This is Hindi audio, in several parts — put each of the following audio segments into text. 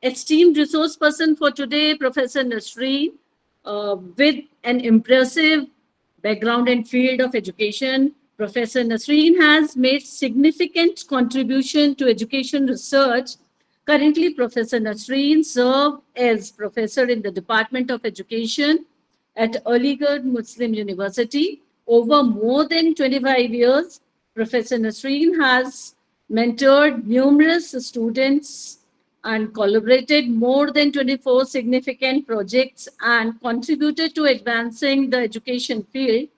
esteemed resource person for today, Professor Nasreen, with an impressive background and field of education. Professor Nasreen has made significant contribution to education research. Currently, Professor Nasreen serves as professor in the Department of Education at Aligarh Muslim University. Over more than 25 years, Professor Nasreen has mentored numerous students and collaborated more than 24 significant projects and contributed to advancing the education field.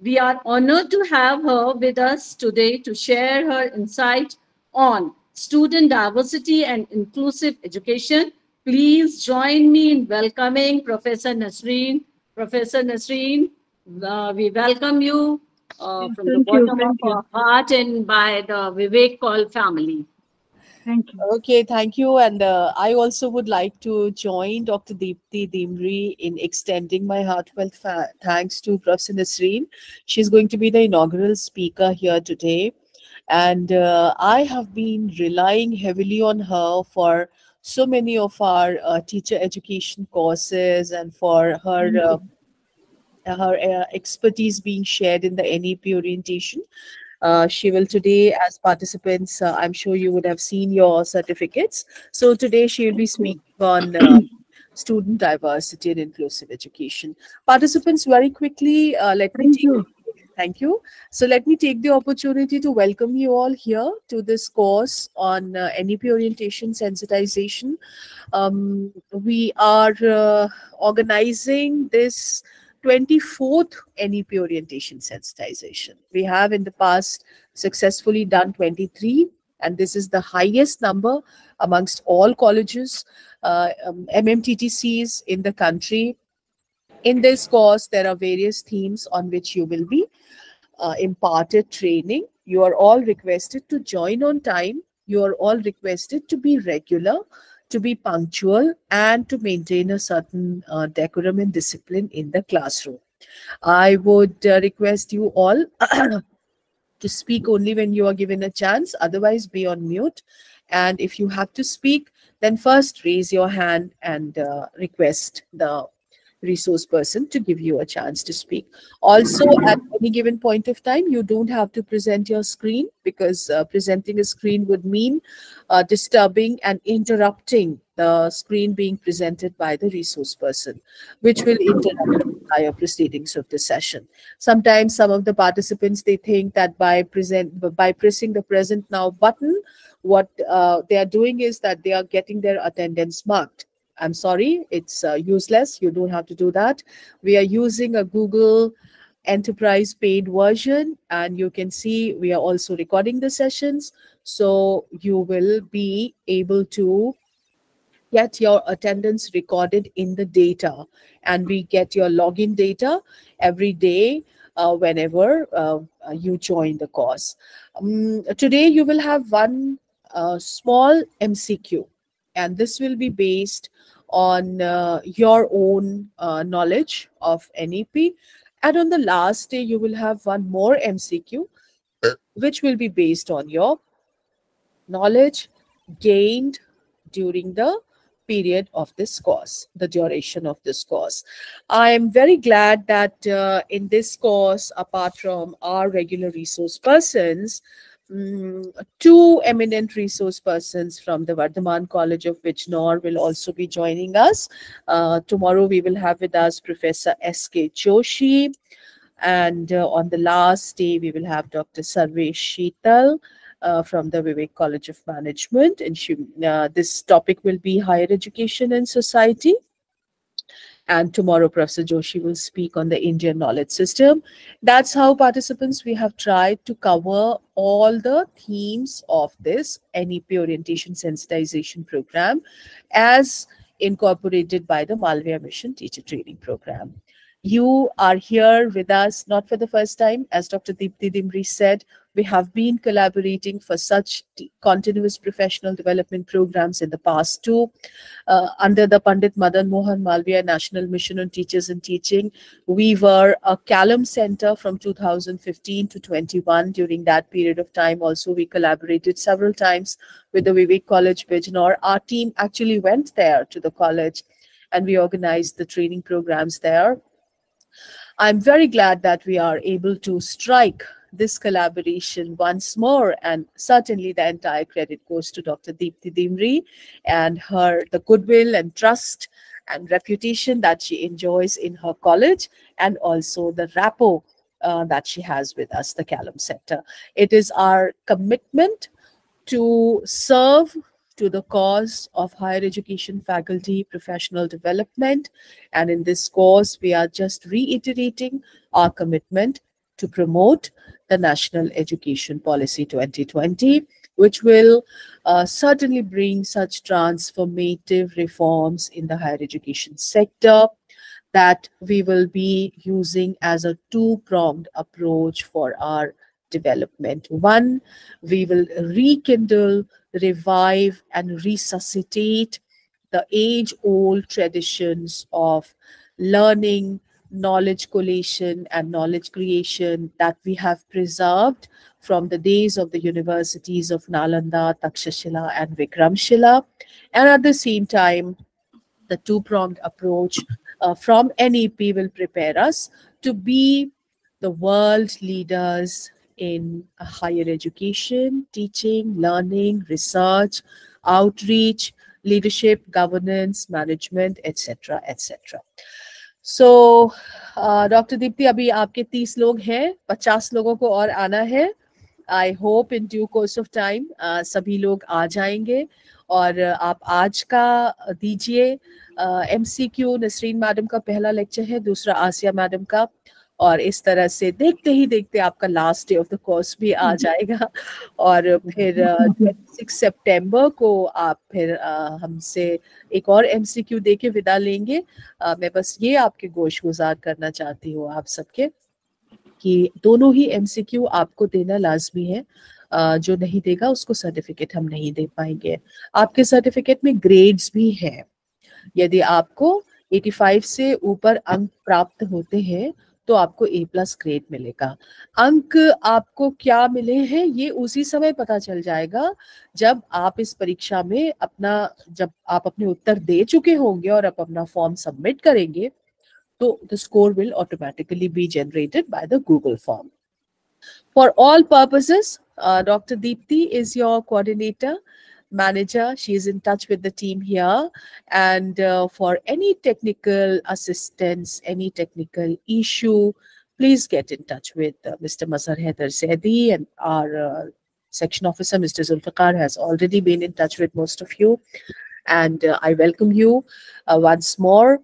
We are honored to have her with us today to share her insight on student diversity and inclusive education. Please join me in welcoming Professor Nasreen. Professor Nasreen, we welcome you from the bottom of our heart and by the Vivek Kaul family. Thank you. Okay, thank you. And I also would like to join Dr. Deepti Dimri in extending my heartfelt thanks to Professor Nasreen. She's going to be the inaugural speaker here today. And I have been relying heavily on her for so many of our teacher education courses and for her expertise being shared in the NEP orientation. She will today, as participants, I'm sure you would have seen your certificates. So today she will be speaking on student diversity and inclusive education. Participants, very quickly, thank you. So let me take the opportunity to welcome you all here to this course on NEP orientation sensitization. We are organizing this 24th NEP orientation sensitization. We have in the past successfully done 23, and this is the highest number amongst all colleges, MMTTCs in the country. In this course, there are various themes on which you will be imparted training. You are all requested to join on time. You are all requested to be regular, to be punctual, and to maintain a certain decorum and discipline in the classroom. I would request you all to speak only when you are given a chance, otherwise be on mute. And if you have to speak, then first raise your hand and request the resource person to give you a chance to speak. Also, at any given point of time, you don't have to present your screen, because presenting a screen would mean disturbing and interrupting the screen being presented by the resource person, which will interrupt the entire proceedings of the session. Sometimes some of the participants, they think that by pressing the present now button, what they are doing is that they are getting their attendance marked. I'm sorry, it's useless. You don't have to do that. We are using a Google Enterprise paid version, and you can see we are also recording the sessions. So you will be able to get your attendance recorded in the data, and we get your login data every day whenever you join the course. Today you will have one small MCQ, and this will be based on your own knowledge of NEP. And on the last day, you will have one more MCQ, which will be based on your knowledge gained during the period of this course, the duration of this course. I am very glad that in this course, apart from our regular resource persons, two eminent resource persons from the Vardhaman College of Bijnor will also be joining us. Tomorrow we will have with us Professor S.K. Joshi, and on the last day we will have Dr. Sarvesh Sheetal from the Vivek College of Management, and this topic will be higher education and society. And tomorrow, Professor Joshi will speak on the Indian knowledge system. That's how, participants, we have tried to cover all the themes of this NEP orientation sensitization program as incorporated by the Malviya Mission Teacher Training Program. You are here with us not for the first time. As Dr. Deepti Dimri said, We have been collaborating for such continuous professional development programs in the past too. Under the Pandit Madan Mohan Malviya National Mission on Teachers and Teaching, we were a Callum Center from 2015 to 21. During that period of time also, we collaborated several times with the Vivek College, Bijnor. Our team actually went there to the college and we organized the training programs there. I'm very glad that we are able to strike this collaboration once more, and certainly the entire credit goes to Dr. Deepti Dimri and the goodwill and trust and reputation that she enjoys in her college, and also the rapport that she has with us, the Callum Center. It is our commitment to serve to the cause of higher education faculty professional development, and in this cause we are just reiterating our commitment to promote the National Education Policy 2020, which will certainly bring such transformative reforms in the higher education sector that we will be using as a two-pronged approach for our development. One, we will rekindle, revive, and resuscitate the age-old traditions of learning, knowledge collation, and knowledge creation that we have preserved from the days of the universities of Nalanda, Takshashila, and Vikramshila. And at the same time, the two-pronged approach from NEP will prepare us to be the world leaders in higher education, teaching, learning, research, outreach, leadership, governance, management, etc., etc. So, Dr. Deepti, अभी आपके 30 लोग हैं, 50 लोगों को और आना है. I hope in due course of time सभी लोग आ जाएंगे. और आप आज का दीजिए. MCQ नसरीन मैडम का पहला लेक्चर है, दूसरा आसिया मैडम का, और इस तरह से देखते ही देखते आपका last day of the course भी आ जाएगा. और फिर 26 सितंबर को आप फिर हमसे एक और MCQ दे के विदा लेंगे. मैं बस ये आपके गोशगुजार करना चाहती हूँ आप सबके कि दोनों ही MCQ आपको देना लाजमी है. जो नहीं देगा उसको सर्टिफिकेट हम नहीं दे पाएंगे. आपके सर्टिफिकेट में ग्रेड्स भी हैं. यदि आपको 85 से ऊपर अंक प्राप्त होते हैं तो आपको A+ ग्रेड मिलेगा. अंक आपको क्या मिले हैं ये उसी समय पता चल जाएगा जब आप इस परीक्षा में जब आप अपने उत्तर दे चुके होंगे और आप अपना फॉर्म सबमिट करेंगे, तो the score will automatically be generated by the Google form. For all purposes, Dr. Deepti is your coordinator, manager. She is in touch with the team here, and for any technical assistance, any technical issue, please get in touch with Mr. Mazhar Haider Zaidi, and our section officer, Mr. Zulfiqar, has already been in touch with most of you, and I welcome you once more.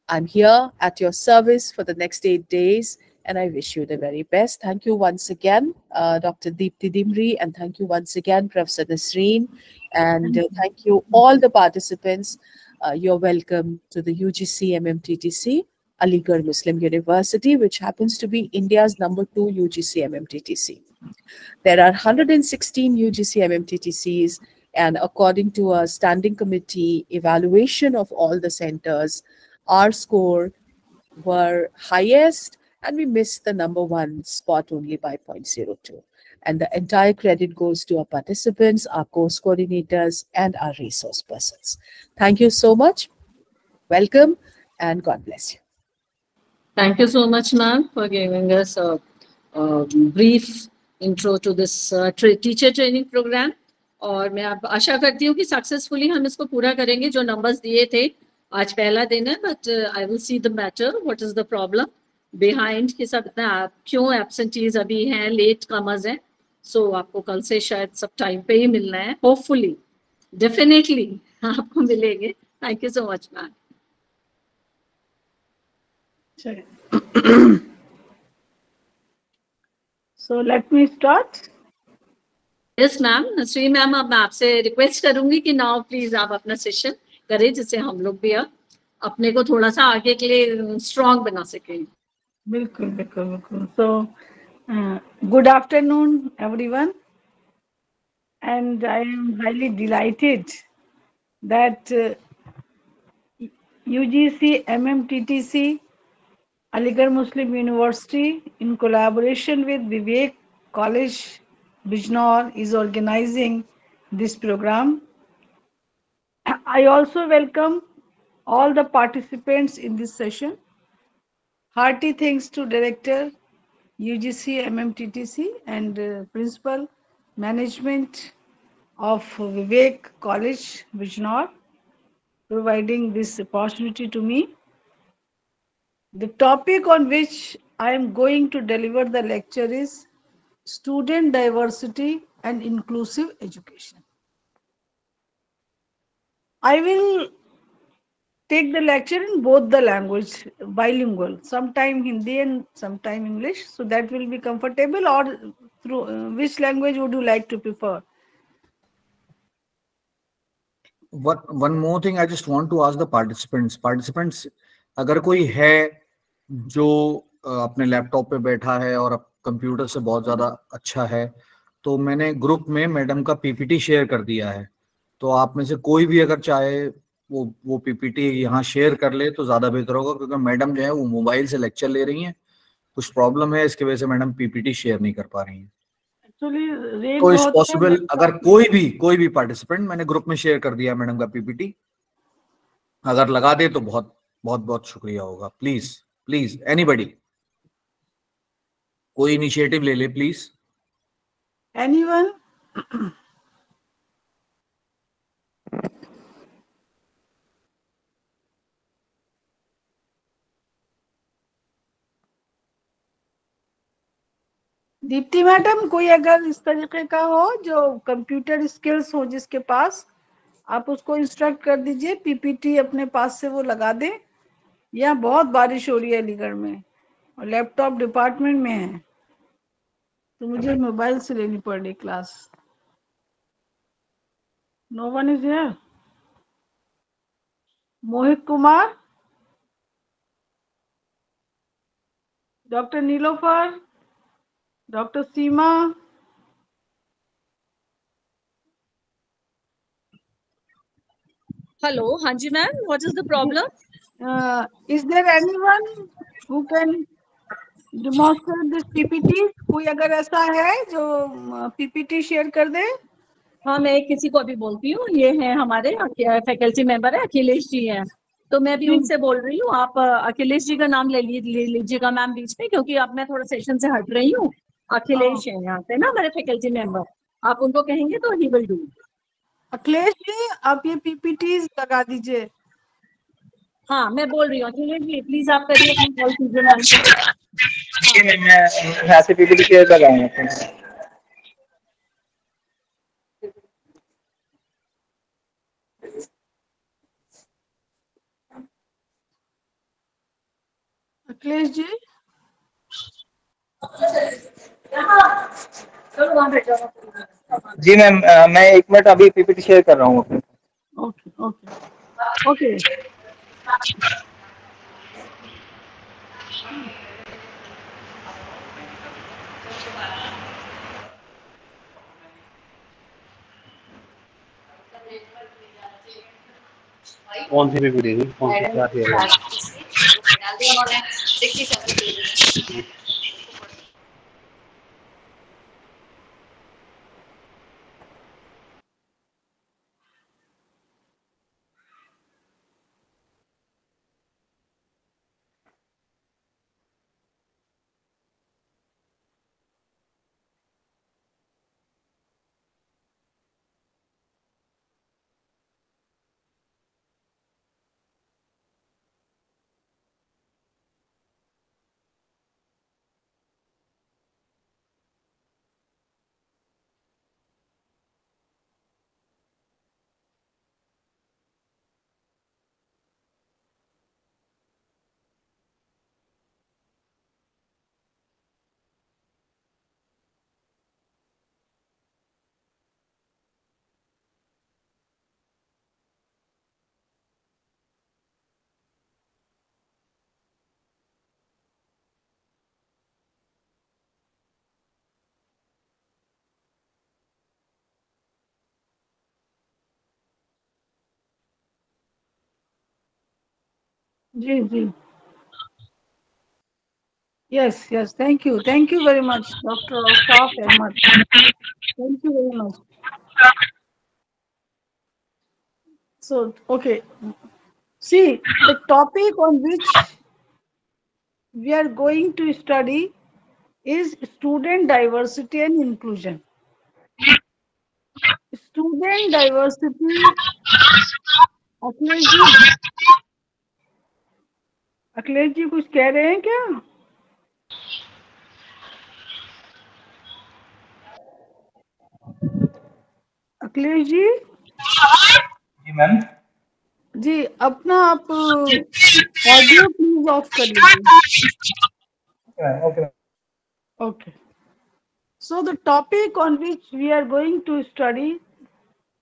I'm here at your service for the next 8 days, and I wish you the very best. Thank you once again, Dr. Deepti Dimri, and thank you once again, Professor Nasreen, and thank you all the participants. You're welcome to the UGC MMTTC, Aligarh Muslim University, which happens to be India's #2 UGC MMTTC. There are 116 UGC MMTTCs, and according to a standing committee evaluation of all the centers, our score were highest, and we missed the #1 spot only by 0.02. And the entire credit goes to our participants, our course coordinators, and our resource persons. Thank you so much. Welcome, and God bless you. Thank you so much, ma'am, for giving us a brief intro to this teacher training program. और मैं अब आशा करती हूँ कि सक्सेसफुली हम इसको पूरा करेंगे. जो नंबर्स दिए थे, आज पहला दिन है, but I will see the matter, what is the problem behind कि सब क्यों एब्सेंटीज अभी हैं, लेट कमर्स हैं. सो आपको कल से शायद सब टाइम पे ही मिलना है. होपफुली, डेफिनेटली आपको मिलेंगे. Thank you so much ma'am. So let me start. Yes ma'am. Nasreen ma'am, अब मैं आपसे रिक्वेस्ट करूंगी कि नाउ प्लीज आप अपना सेशन करें, जिससे हम लोग भी अपने को थोड़ा सा आगे के लिए स्ट्रॉन्ग बना सकें. बिल्कुल बिल्कुल बिल्कुल. So Good afternoon, everyone. And I am highly delighted that UGC MMTTC, Aligarh Muslim University, in collaboration with Vivek College, Bijnor, is organizing this program. I also welcome all the participants in this session. Hearty thanks to Director UGC MMTTC and Principal Management of Vivek College, Bijnor, providing this opportunity to me. The topic on which I am going to deliver the lecture is Student Diversity and Inclusive Education. I will take the lecture in both the language, bilingual, sometime Hindi and sometime English, so that will be comfortable. Or through which language would you like to prefer? One more thing I just want to ask the participants, अगर कोई है जो अपने लैपटॉप पे बैठा है और कंप्यूटर से बहुत ज़्यादा अच्छा है, तो मैंने ग्रुप में मैडम का पीपीटी शेयर कर दिया है, तो आप में से कोई भी अगर चाहे वो पीपीटी यहाँ शेयर कर ले तो ज़्यादा बेहतर होगा, क्योंकि मैडम जो है वो मोबाइल से लेक्चर ले रही हैं, कुछ प्रॉब्लम है, इसकी वजह से मैडम पीपीटी शेयर नहीं कर पा रही हैं। तो इट्स पॉसिबल, अगर कोई भी पार्टिसिपेंट, मैंने ग्रुप में शेयर कर दिया मैडम का पीपीटी, अगर लगा दे तो बहुत बहुत बहुत शुक्रिया होगा। प्लीज प्लीज एनीबडी, कोई इनिशिएटिव ले ले प्लीज। एनीवन? दीप्ति मैडम, कोई अगर इस तरीके का हो जो कंप्यूटर स्किल्स हो जिसके पास, आप उसको इंस्ट्रक्ट कर दीजिए, पीपीटी अपने पास से वो लगा दे। यहाँ बहुत बारिश हो रही है अलीगढ़ में और लैपटॉप डिपार्टमेंट में है, तो मुझे मोबाइल से लेनी पड़ रही class. No one is here. Mohit Kumar, doctor Nilofar, doctor Seema, Hello, Hanji ma'am, what is the problem? is there anyone who can demonstrate this PPT? कोई अगर ऐसा है जो PPT शेयर कर दे? हाँ, मैं किसी को अभी बोलती हूँ, ये है हमारे फैकल्टी मेंबर है, अखिलेश जी हैं, तो मैं भी उनसे बोल रही हूँ, आप अखिलेश जी का नाम ले लीजिएगा मैम बीच में, क्योंकि अब मैं थोड़ा सेशन से हट रही हूँ। अखिलेश है यहाँ पे ना हमारे फैकल्टी मेंबर, आप उनको कहेंगे तो he will do. Akhilesh ji, आप ये PPTs लगा दीजिए। हाँ, मैं बोल रही हूँ, अखिलेश जी प्लीज आप करिए, अपनी कॉल कीजिए मैम को। मैं यहाँ से पीपीटी शेयर कर रहा हूँ। अखिलेश जी, जी मैम, मैं 1 मिनट अभी पीपीटी शेयर कर रहा हूँ। Okay okay okay. कौन सी पीपीटी थी? कौन सी क्या थी? जी जी, yes yes, thank you very much doctor Ausaf Ahmed, thank you very much. So okay, see, the topic on which we are going to study is student diversity and inclusion. Student diversity, Akhilesh ji, Akhilesh ji कुछ कह रहे हैं क्या? अखिलेश जी, जी मैम. जी अपना आप ऑडियो प्लीज ऑफ कर लीजिए. Okay. Okay. So the topic on which we are going to study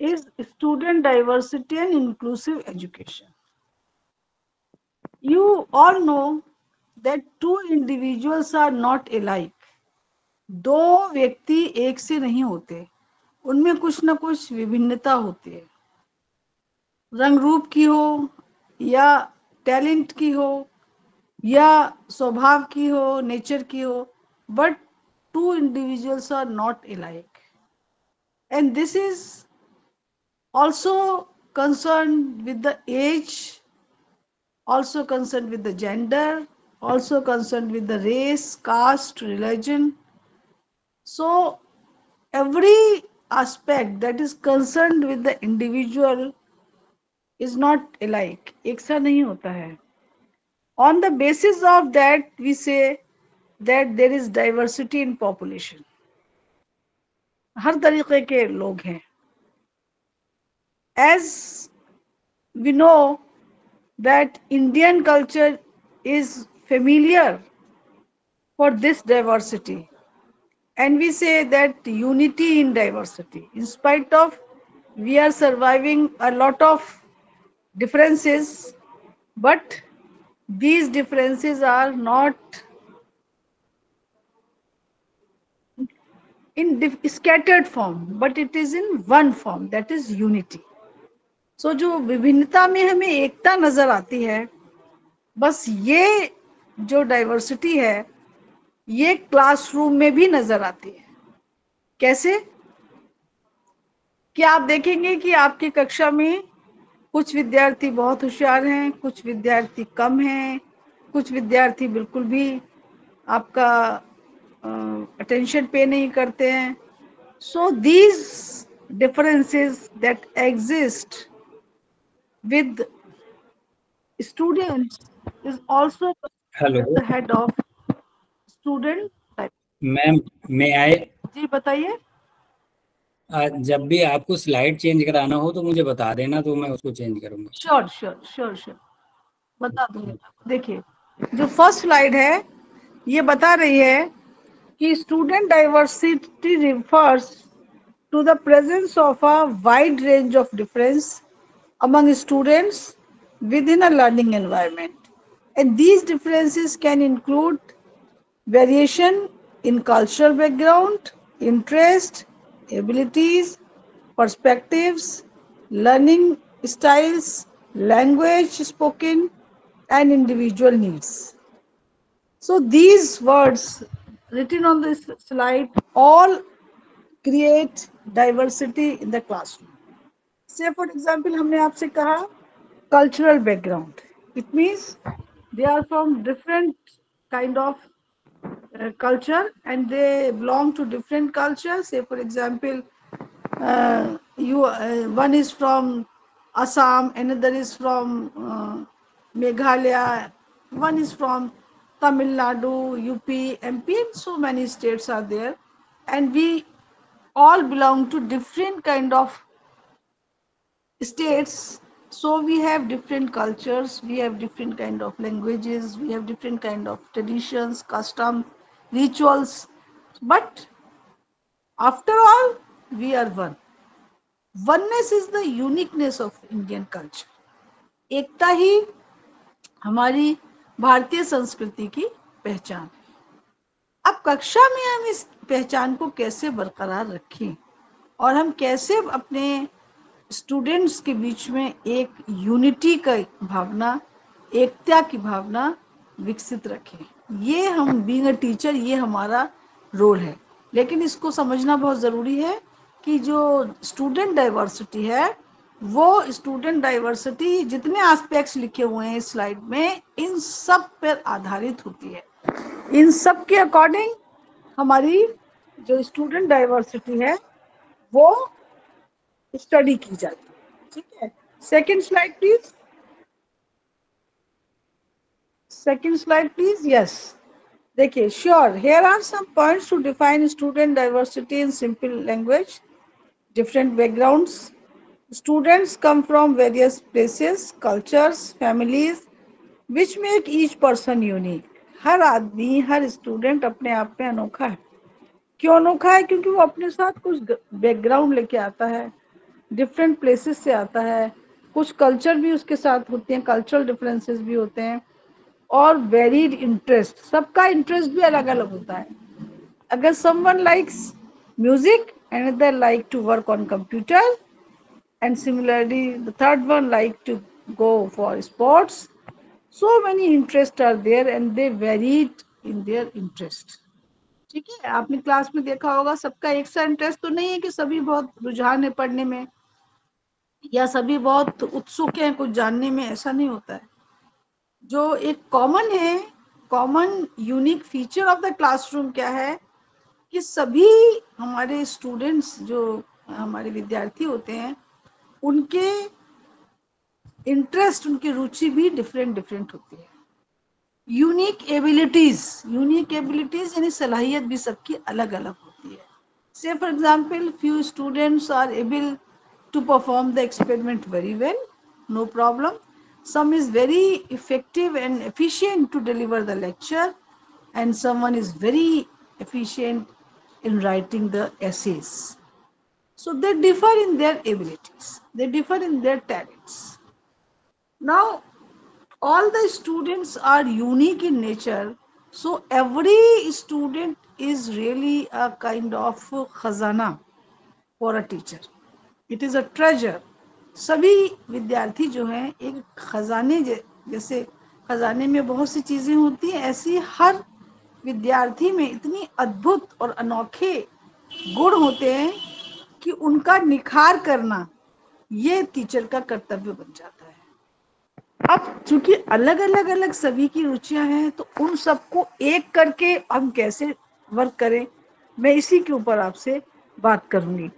is student diversity and inclusive education. You all know that two individuals are not alike. दो व्यक्ति एक से नहीं होते, उनमें कुछ ना कुछ विभिन्नता होती है, रंग रूप की हो या टैलेंट की हो या स्वभाव की हो, नेचर की हो, but two individuals are not alike. And this is also concerned with the age, also concerned with the gender, also concerned with the race, caste, religion. So every aspect that is concerned with the individual is not alike. एक सा नहीं होता है. On the basis of that, we say that there is diversity in population. हर तरीके के लोग हैं. As we know that Indian culture is familiar for this diversity, and we say that unity in diversity, in spite of we are surviving a lot of differences, but these differences are not in scattered form, but it is in one form, that is unity. So जो विभिन्नता में हमें एकता नजर आती है, बस ये जो डाइवर्सिटी है ये क्लासरूम में भी नजर आती है. कैसे? कि आप देखेंगे कि आपकी कक्षा में कुछ विद्यार्थी बहुत होशियार हैं, कुछ विद्यार्थी कम हैं, कुछ विद्यार्थी बिल्कुल भी आपका अटेंशन पे नहीं करते हैं. So these differences that exist with students is also hello the head of student type. Ma'am, मैं आए जी बताइए. जब भी आपको स्लाइड चेंज कराना हो तो मुझे बता देना, तो मैं उसको चेंज करूंगा. श्योर श्योर श्योर श्योर, बता दूंगी. देखिए, जो फर्स्ट स्लाइड है ये बता रही है कि student diversity refers to the presence of a wide range of difference among students within a learning environment, and these differences can include variation in cultural background, interest, abilities, perspectives, learning styles, language spoken, and individual needs. So these words written on this slide all create diversity in the classroom. Say for example, हमने आपसे कहा cultural background. It means they are from different kind of culture and they belong to different cultures. Say for example, one is from Assam, another is from Meghalaya, one is from Tamil Nadu, UP, MP, and so many states are there, and we all belong to different kind of states. So we have different cultures, we have different kind of languages, we have different kind of traditions, customs, rituals, but after all we are one. Oneness is the uniqueness of Indian culture. एकता ही हमारी भारतीय संस्कृति की पहचान है. अब कक्षा में हम इस पहचान को कैसे बरकरार रखें और हम कैसे अपने स्टूडेंट्स के बीच में एक यूनिटी का भावना एकता की भावना विकसित रखें। ये हम बीइंग अ टीचर, ये हमारा रोल है। लेकिन इसको समझना बहुत ज़रूरी है कि जो स्टूडेंट डाइवर्सिटी है, वो स्टूडेंट डाइवर्सिटी जितने एस्पेक्ट्स लिखे हुए हैं इस स्लाइड में, इन सब पर आधारित होती है। इन सब के अकॉर्डिंग हमारी जो स्टूडेंट डाइवर्सिटी है वो स्टडी की जाती है। ठीक है, second slide please, second slide please. Yes, देखिए, sure, here are some points to define student diversity in simple language. Different backgrounds, students come from various places, cultures, families which make each person unique. हर आदमी, हर स्टूडेंट अपने आप में अनोखा है। क्यों अनोखा है? क्योंकि वो अपने साथ कुछ बैकग्राउंड लेके आता है, डिफरेंट प्लेसेस से आता है, कुछ कल्चर भी उसके साथ होते हैं, कल्चरल डिफरेंसेस भी होते हैं, और वेरीड इंटरेस्ट, सबका इंटरेस्ट भी अलग अलग होता है। अगर someone likes music, another like to work on computer, and similarly the third one like to go for sports. So many interests are there and they varied in their interest. ठीक है, आपने क्लास में देखा होगा, सबका एक सा इंटरेस्ट तो नहीं है कि सभी बहुत रुझान है पढ़ने में या सभी बहुत उत्सुक हैं कुछ जानने में, ऐसा नहीं होता है। जो एक कॉमन है, common unique feature of the classroom क्या है कि सभी हमारे स्टूडेंट्स, जो हमारे विद्यार्थी होते हैं, उनके इंटरेस्ट, उनकी रुचि भी डिफरेंट डिफरेंट होती है। यूनिक एबिलिटीज, यूनिक एबिलिटीज यानी सलाहियत भी सबकी अलग अलग होती है। Say for example, few students are able to perform the experiment very well, no problem. Some is very effective and efficient to deliver the lecture, and someone is very efficient in writing the essays. So they differ in their abilities, they differ in their talents. Now all the students are unique in nature, so every student is really a kind of khazana for a teacher. It is a treasure. सभी विद्यार्थी जो हैं एक खजाने जैसे, खजाने में बहुत सी चीजें होती हैं, ऐसी हर विद्यार्थी में इतनी अद्भुत और अनोखे गुण होते हैं कि उनका निखार करना ये टीचर का कर्तव्य बन जाता है। अब चूंकि अलग अलग अलग सभी की रुचियां हैं, तो उन सबको एक करके हम कैसे वर्क करें, मैं इसी के ऊपर आपसे बात करूंगी।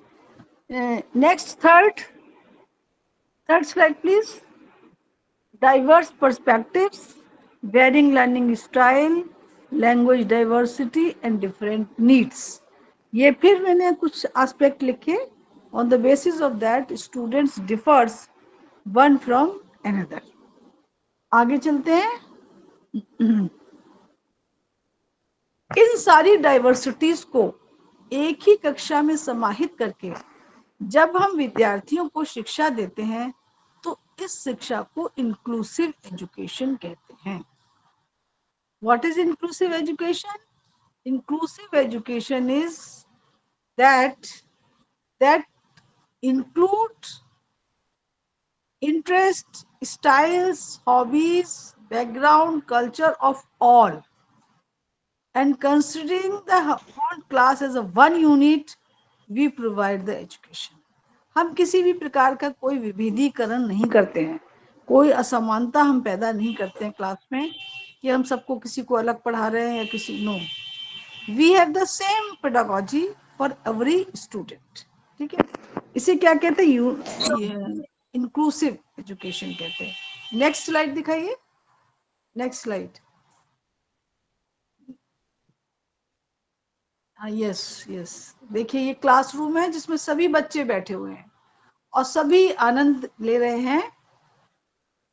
Next, third slide please. Diverse perspectives, varying learning style, language diversity and different needs. ये फिर मैंने कुछ एस्पेक्ट लिखे। On the basis of that students differs one from another. आगे चलते हैं। इन सारी डाइवर्सिटीज को एक ही कक्षा में समाहित करके जब हम विद्यार्थियों को शिक्षा देते हैं, तो इस शिक्षा को इंक्लूसिव एजुकेशन कहते हैं। What is inclusive education? Inclusive education is that includes interest, styles, hobbies, background, culture of all, and considering the whole class as a one unit, we provide the education. हम किसी भी प्रकार का कोई विभेदीकरण नहीं करते हैं, कोई असमानता हम पैदा नहीं करते हैं क्लास में कि हम सबको किसी को अलग पढ़ा रहे हैं या किसी, no, we have the same pedagogy for every student. ठीक है, इसे क्या कहते हैं? इंक्लूसिव एजुकेशन कहते हैं। नेक्स्ट स्लाइड दिखाइए, नेक्स्ट स्लाइड। हाँ, यस यस, देखिए ये क्लासरूम है जिसमें सभी बच्चे बैठे हुए हैं और सभी आनंद ले रहे हैं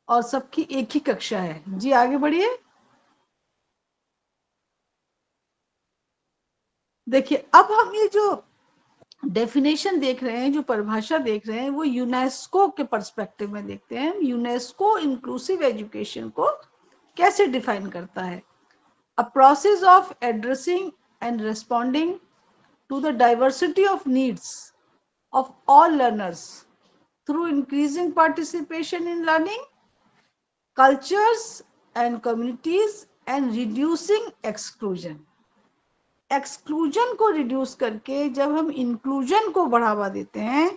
और सबकी एक ही कक्षा है। जी आगे बढ़िए। देखिए, अब हम ये जो डेफिनेशन देख रहे हैं, जो परिभाषा देख रहे हैं, वो यूनेस्को के पर्सपेक्टिव में देखते हैं। यूनेस्को इंक्लूसिव एजुकेशन को कैसे डिफाइन करता है? A process of addressing and responding to the diversity of needs of all learners through increasing participation in learning cultures and communities and reducing exclusion. Exclusion को रिड्यूस करके जब हम इंक्लूजन को बढ़ावा देते हैं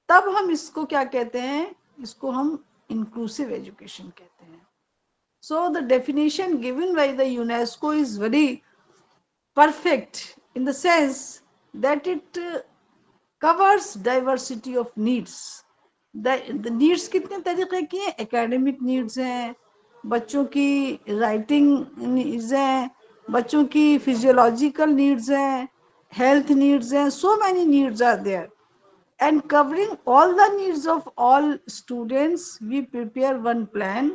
तब हम इसको क्या कहते हैं, इसको हम इंक्लूसिव एजुकेशन कहते हैं. So the definition given by the UNESCO is very perfect in the sense that it covers diversity of needs. The needs कितने तरीके की हैं? एकेडमिक नीड्स हैं, बच्चों की राइटिंग नीड्स हैं, बच्चों की फिजियोलॉजिकल नीड्स हैं, हेल्थ नीड्स हैं. So many needs are there, and covering all the needs of all students we prepare one plan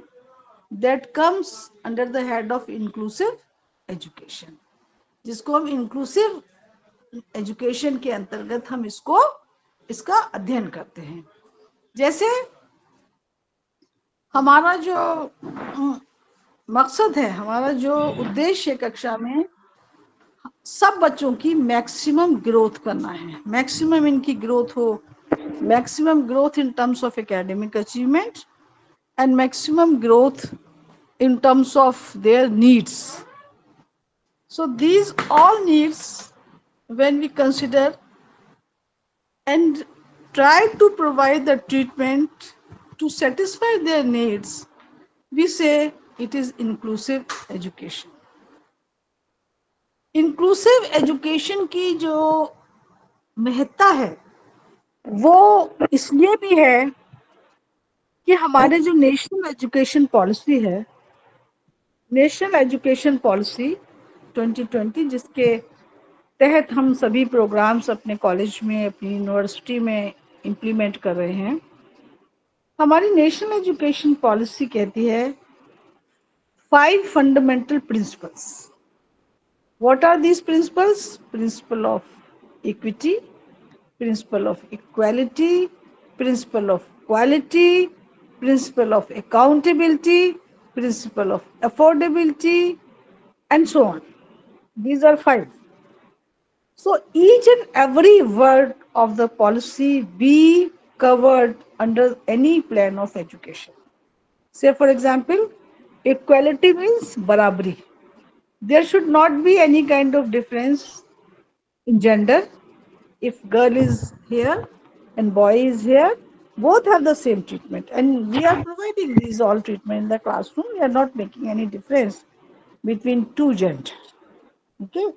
that comes under the head of inclusive education, जिसको हम inclusive education के अंतर्गत हम इसका अध्ययन करते हैं. जैसे हमारा जो मकसद है, हमारा जो उद्देश्य है कक्षा में, सब बच्चों की मैक्सिमम ग्रोथ करना है. मैक्सिमम इनकी ग्रोथ हो, maximum growth in terms of academic achievement and maximum growth in terms of their needs. So these all needs when we consider and try to provide the treatment to satisfy their needs, we say it is inclusive education. Inclusive education की जो महत्ता है वो इसलिए भी है कि हमारे जो नेशनल एजुकेशन पॉलिसी है, नेशनल एजुकेशन पॉलिसी 2020, जिसके तहत हम सभी प्रोग्राम्स अपने कॉलेज में, अपनी यूनिवर्सिटी में इम्प्लीमेंट कर रहे हैं, हमारी नेशनल एजुकेशन पॉलिसी कहती है 5 fundamental principles. What are these principles? Principle of equity, principle of equality, principle of quality, principle of accountability, principle of affordability, and so on. These are 5. So each and every word of the policy be covered under any plan of education. Say for example, equality means barabari. There should not be any kind of difference in gender. If girl is here and boy is here, both have the same treatment, and we are providing these all treatment in the classroom. We are not making any difference between two genders. Okay,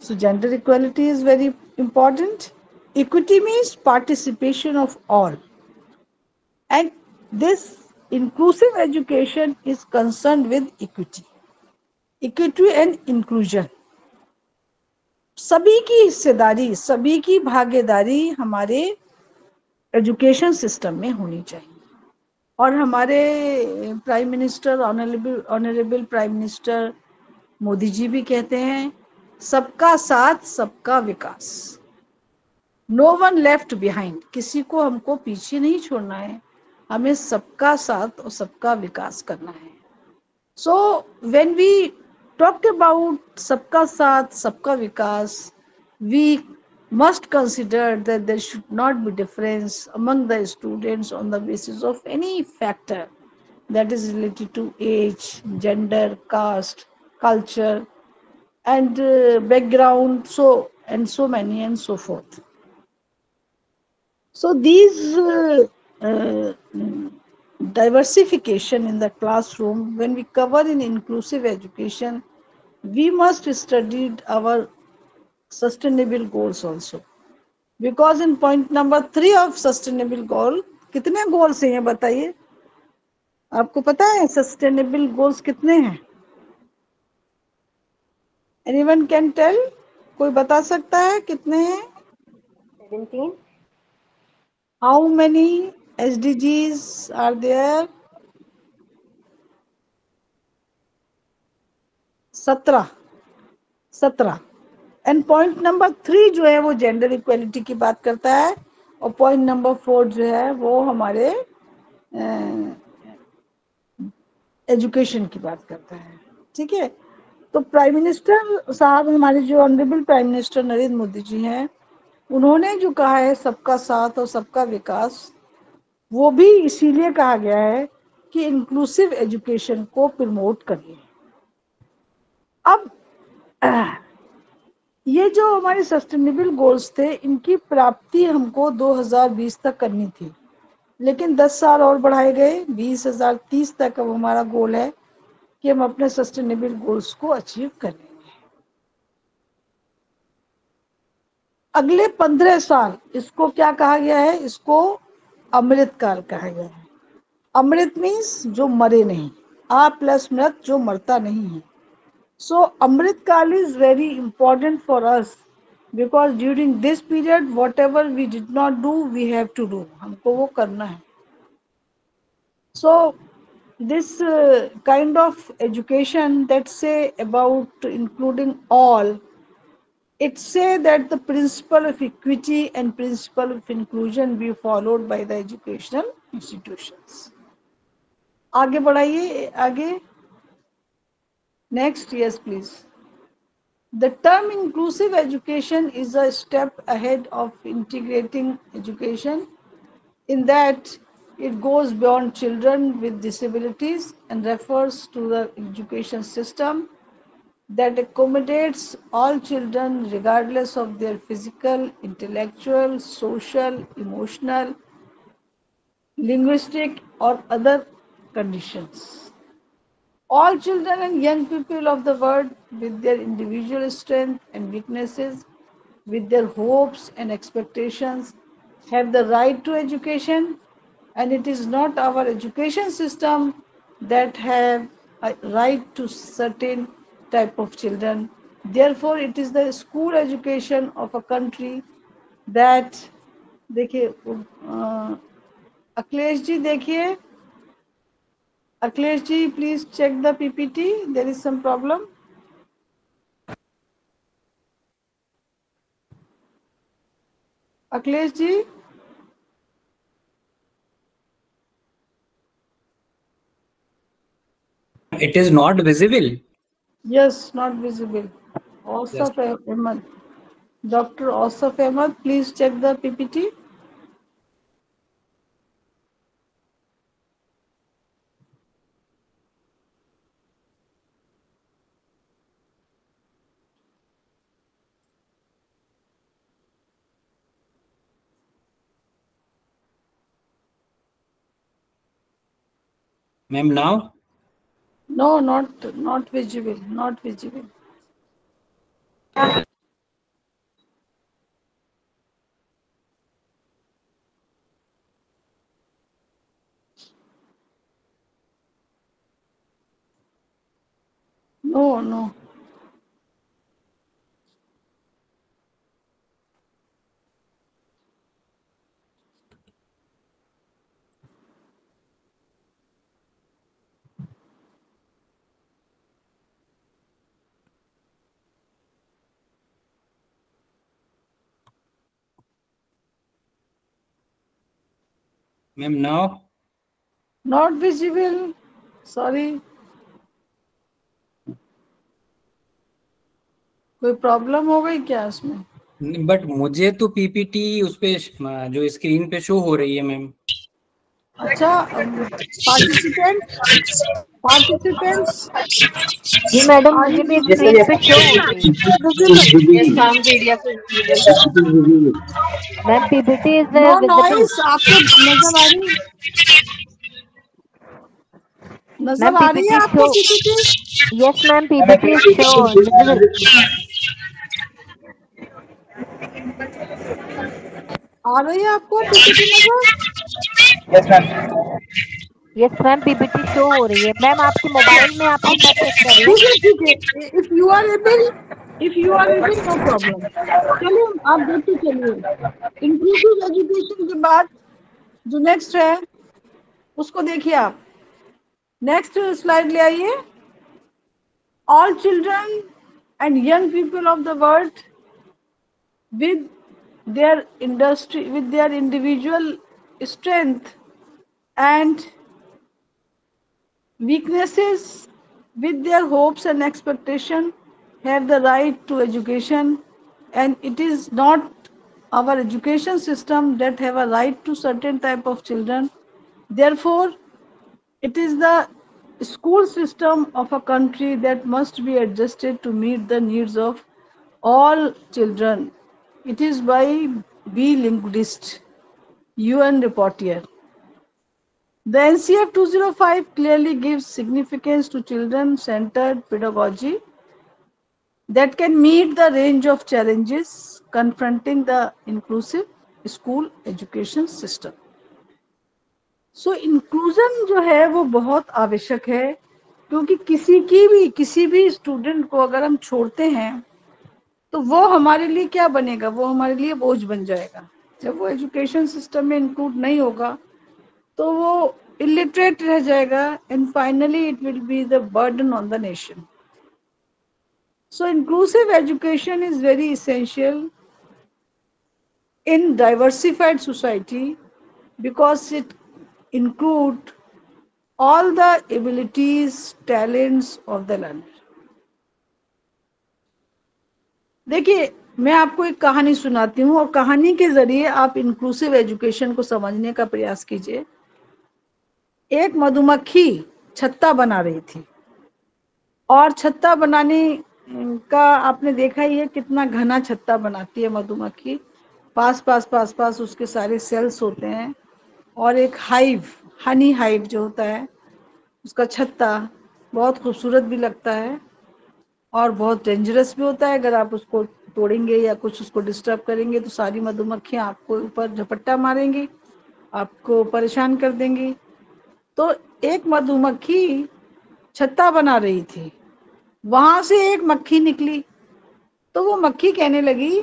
so gender equality is very important. Equity means participation of all, and this inclusive education is concerned with equity. Equity and inclusion, सभी की हिस्सेदारी, सभी की भागीदारी हमारे एजुकेशन सिस्टम में होनी चाहिए. और हमारे prime minister, honourable prime minister Modi ji भी कहते हैं सबका साथ सबका विकास. No one left behind. किसी को हमको पीछे नहीं छोड़ना है, हमें सबका साथ और सबका विकास करना है. So when we talked about sabka saath sabka vikas, we must consider that there should not be difference among the students on the basis of any factor that is related to age, gender, caste, culture, and background, so many and so forth. So these diversification in the classroom, when we cover in inclusive education, we must study our sustainable goals also, because in point number 3 of sustainable goal, कितने goals हैं ये बताइए? आपको पता है sustainable goals कितने हैं? Anyone can tell? कोई बता सकता है कितने हैं? 17. How many SDGs are there? 17. And point number 3 जो है वो जेंडर इक्वलिटी की बात करता है, और पॉइंट नंबर 4 जो है वो हमारे एजुकेशन की बात करता है. ठीक है, तो प्राइम मिनिस्टर साहब, हमारे जो honourable prime minister Narendra Modi ji हैं, उन्होंने जो कहा है सबका साथ और सबका विकास, वो भी इसीलिए कहा गया है कि इंक्लूसिव एजुकेशन को प्रमोट करिए। अब ये जो हमारे सस्टेनेबल गोल्स थे, इनकी प्राप्ति हमको 2020 तक करनी थी, लेकिन 10 साल और बढ़ाए गए। 2030 तक अब हमारा गोल है कि हम अपने सस्टेनेबल गोल्स को अचीव करेंगे। अगले 15 साल इसको क्या कहा गया है? इसको अमृत काल कहा गया है। अमृत मीन्स जो मरे नहीं, आ प्लस मृत, जो मरता नहीं है। So Amrit Kal is very important for us because during this period whatever we did not do we have to do, हमको वो करना है। So this kind of education that say about including all, it say that the principle of equity and principle of inclusion be followed by the educational institutions. आगे बढ़ाइए, आगे next, yes please. The term inclusive education is a step ahead of integrating education in that it goes beyond children with disabilities and refers to the education system that accommodates all children regardless of their physical, intellectual, social, emotional, linguistic or other conditions. All children and young people of the world, with their individual strengths and weaknesses, with their hopes and expectations, have the right to education, and it is not our education system that have a right to certain type of children. Therefore, it is the school education of a country that, देखिए अखिलेश जी देखिए, Akhilesh ji, please check the PPT. There is some problem. Akhilesh ji. It is not visible. Yes, not visible. Asaf Ahmed. Dr. Asaf Ahmed, please check the PPT. Ma'am, now? No, not visible. Not visible. No, no. Ma'am, now? Not visible. Sorry. कोई प्रॉब्लम हो गई क्या इसमें? बट मुझे तो पीपीटी उस पे जो स्क्रीन पे शो हो रही है मैम। अच्छा, पार्टिसिपेंट्स जी मैडम, मुझे भी स्क्रीन पे शो हो रही है। Ma'am PPT is no visible. Noise, आपको नजर आ रही है? नजर आ रही है आपको PPT? Yes ma'am, PPT is show visible. आ रही है आपको पीपीटी नजर? Yes ma'am. Yes ma'am, PPT show हो रही है। मैम आपके मोबाइल में आप अपना चेक करिए। ठीक है, if you are able no problem. चलिए आप देखते चलिए। इंक्लूसिव एजुकेशन के बाद जो नेक्स्ट है उसको देखिए आप। नेक्स्ट स्लाइड ले आइए। All children and young people of the world with their individual strength and weaknesses, with their hopes and expectation, have the right to education, and it is not our education system that have a right to certain type of children. Therefore, It is the school system of a country that must be adjusted to meet the needs of all children. It is by B. Linguist, UN report here. The NCF 205 clearly gives significance to children-centered pedagogy that can meet the range of challenges confronting the inclusive school education system. So inclusion जो है वो बहुत आवश्यक है, क्योंकि किसी भी स्टूडेंट को अगर हम छोड़ते हैं तो वो हमारे लिए क्या बनेगा, वो हमारे लिए बोझ बन जाएगा. जब वो एजुकेशन सिस्टम में इंक्लूड नहीं होगा तो वो इलिटरेट रह जाएगा, and finally it will be the burden on the nation. So inclusive education is very essential in diversified society because it includes all the abilities, talents of the learner. देखिए, मैं आपको एक कहानी सुनाती हूँ और कहानी के जरिए आप इंक्लूसिव एजुकेशन को समझने का प्रयास कीजिए. एक मधुमक्खी छत्ता बना रही थी और छत्ता बनाने का आपने देखा ही है कितना घना छत्ता बनाती है मधुमक्खी. पास पास उसके सारे सेल्स होते हैं और एक हाइव, हनी हाइव जो होता है, उसका छत्ता बहुत खूबसूरत भी लगता है और बहुत डेंजरस भी होता है. अगर आप उसको तोड़ेंगे या कुछ उसको डिस्टर्ब करेंगे तो सारी मधुमक्खियां आपको ऊपर झपट्टा मारेंगी, आपको परेशान कर देंगी. तो एक मधुमक्खी छत्ता बना रही थी, वहां से एक मक्खी निकली. तो वो मक्खी कहने लगी,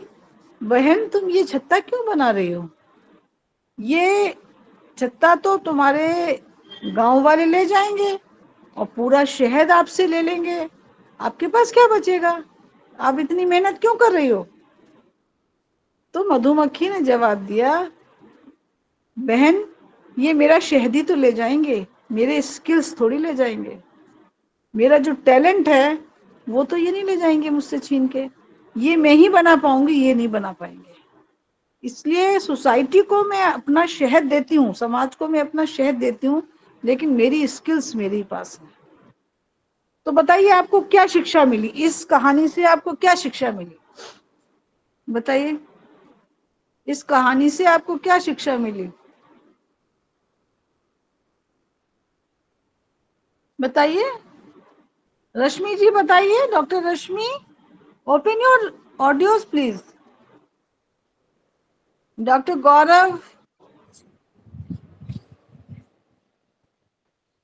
बहन तुम ये छत्ता क्यों बना रही हो? ये छत्ता तो तुम्हारे गांव वाले ले जाएंगे और पूरा शहद आपसे ले लेंगे, आपके पास क्या बचेगा? आप इतनी मेहनत क्यों कर रही हो? तो मधुमक्खी ने जवाब दिया, बहन ये मेरा शहद ही तो ले जाएंगे, मेरे स्किल्स थोड़ी ले जाएंगे. मेरा जो टैलेंट है वो तो ये नहीं ले जाएंगे मुझसे छीन के. ये मैं ही बना पाऊंगी, ये नहीं बना पाएंगे. इसलिए सोसाइटी को मैं अपना शहद देती हूँ, समाज को मैं अपना शहद देती हूँ, लेकिन मेरी स्किल्स मेरे पास है. तो बताइए आपको क्या शिक्षा मिली इस कहानी से? आपको क्या शिक्षा मिली बताइए? इस कहानी से आपको क्या शिक्षा मिली बताइए? रश्मि जी बताइए. Doctor Rashmi, open your audios please. Doctor Gaurav.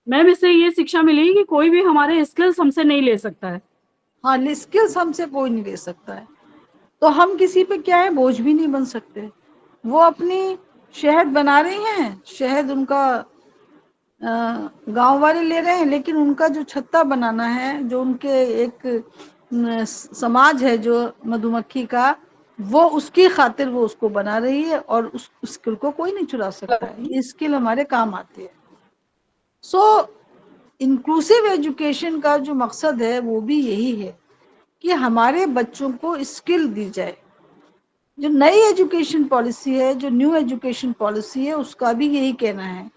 Ma'am इससे ये शिक्षा मिली कि कोई भी हमारे स्किल्स हमसे नहीं ले सकता है. हाँ, स्किल्स हमसे कोई नहीं ले सकता है. तो हम किसी पे क्या है, बोझ भी नहीं बन सकते. वो अपनी शहद बना रही हैं, शहद उनका गांव वाले ले रहे हैं, लेकिन उनका जो छत्ता बनाना है, जो उनके एक समाज है जो मधुमक्खी का, वो उसकी खातिर वो उसको बना रही है और उस स्किल को कोई नहीं चुरा सकता है. ये स्किल हमारे काम आती है. सो इंक्लूसिव एजुकेशन का जो मकसद है वो भी यही है कि हमारे बच्चों को स्किल दी जाए. जो नई एजुकेशन पॉलिसी है, जो न्यू एजुकेशन पॉलिसी है, उसका भी यही कहना है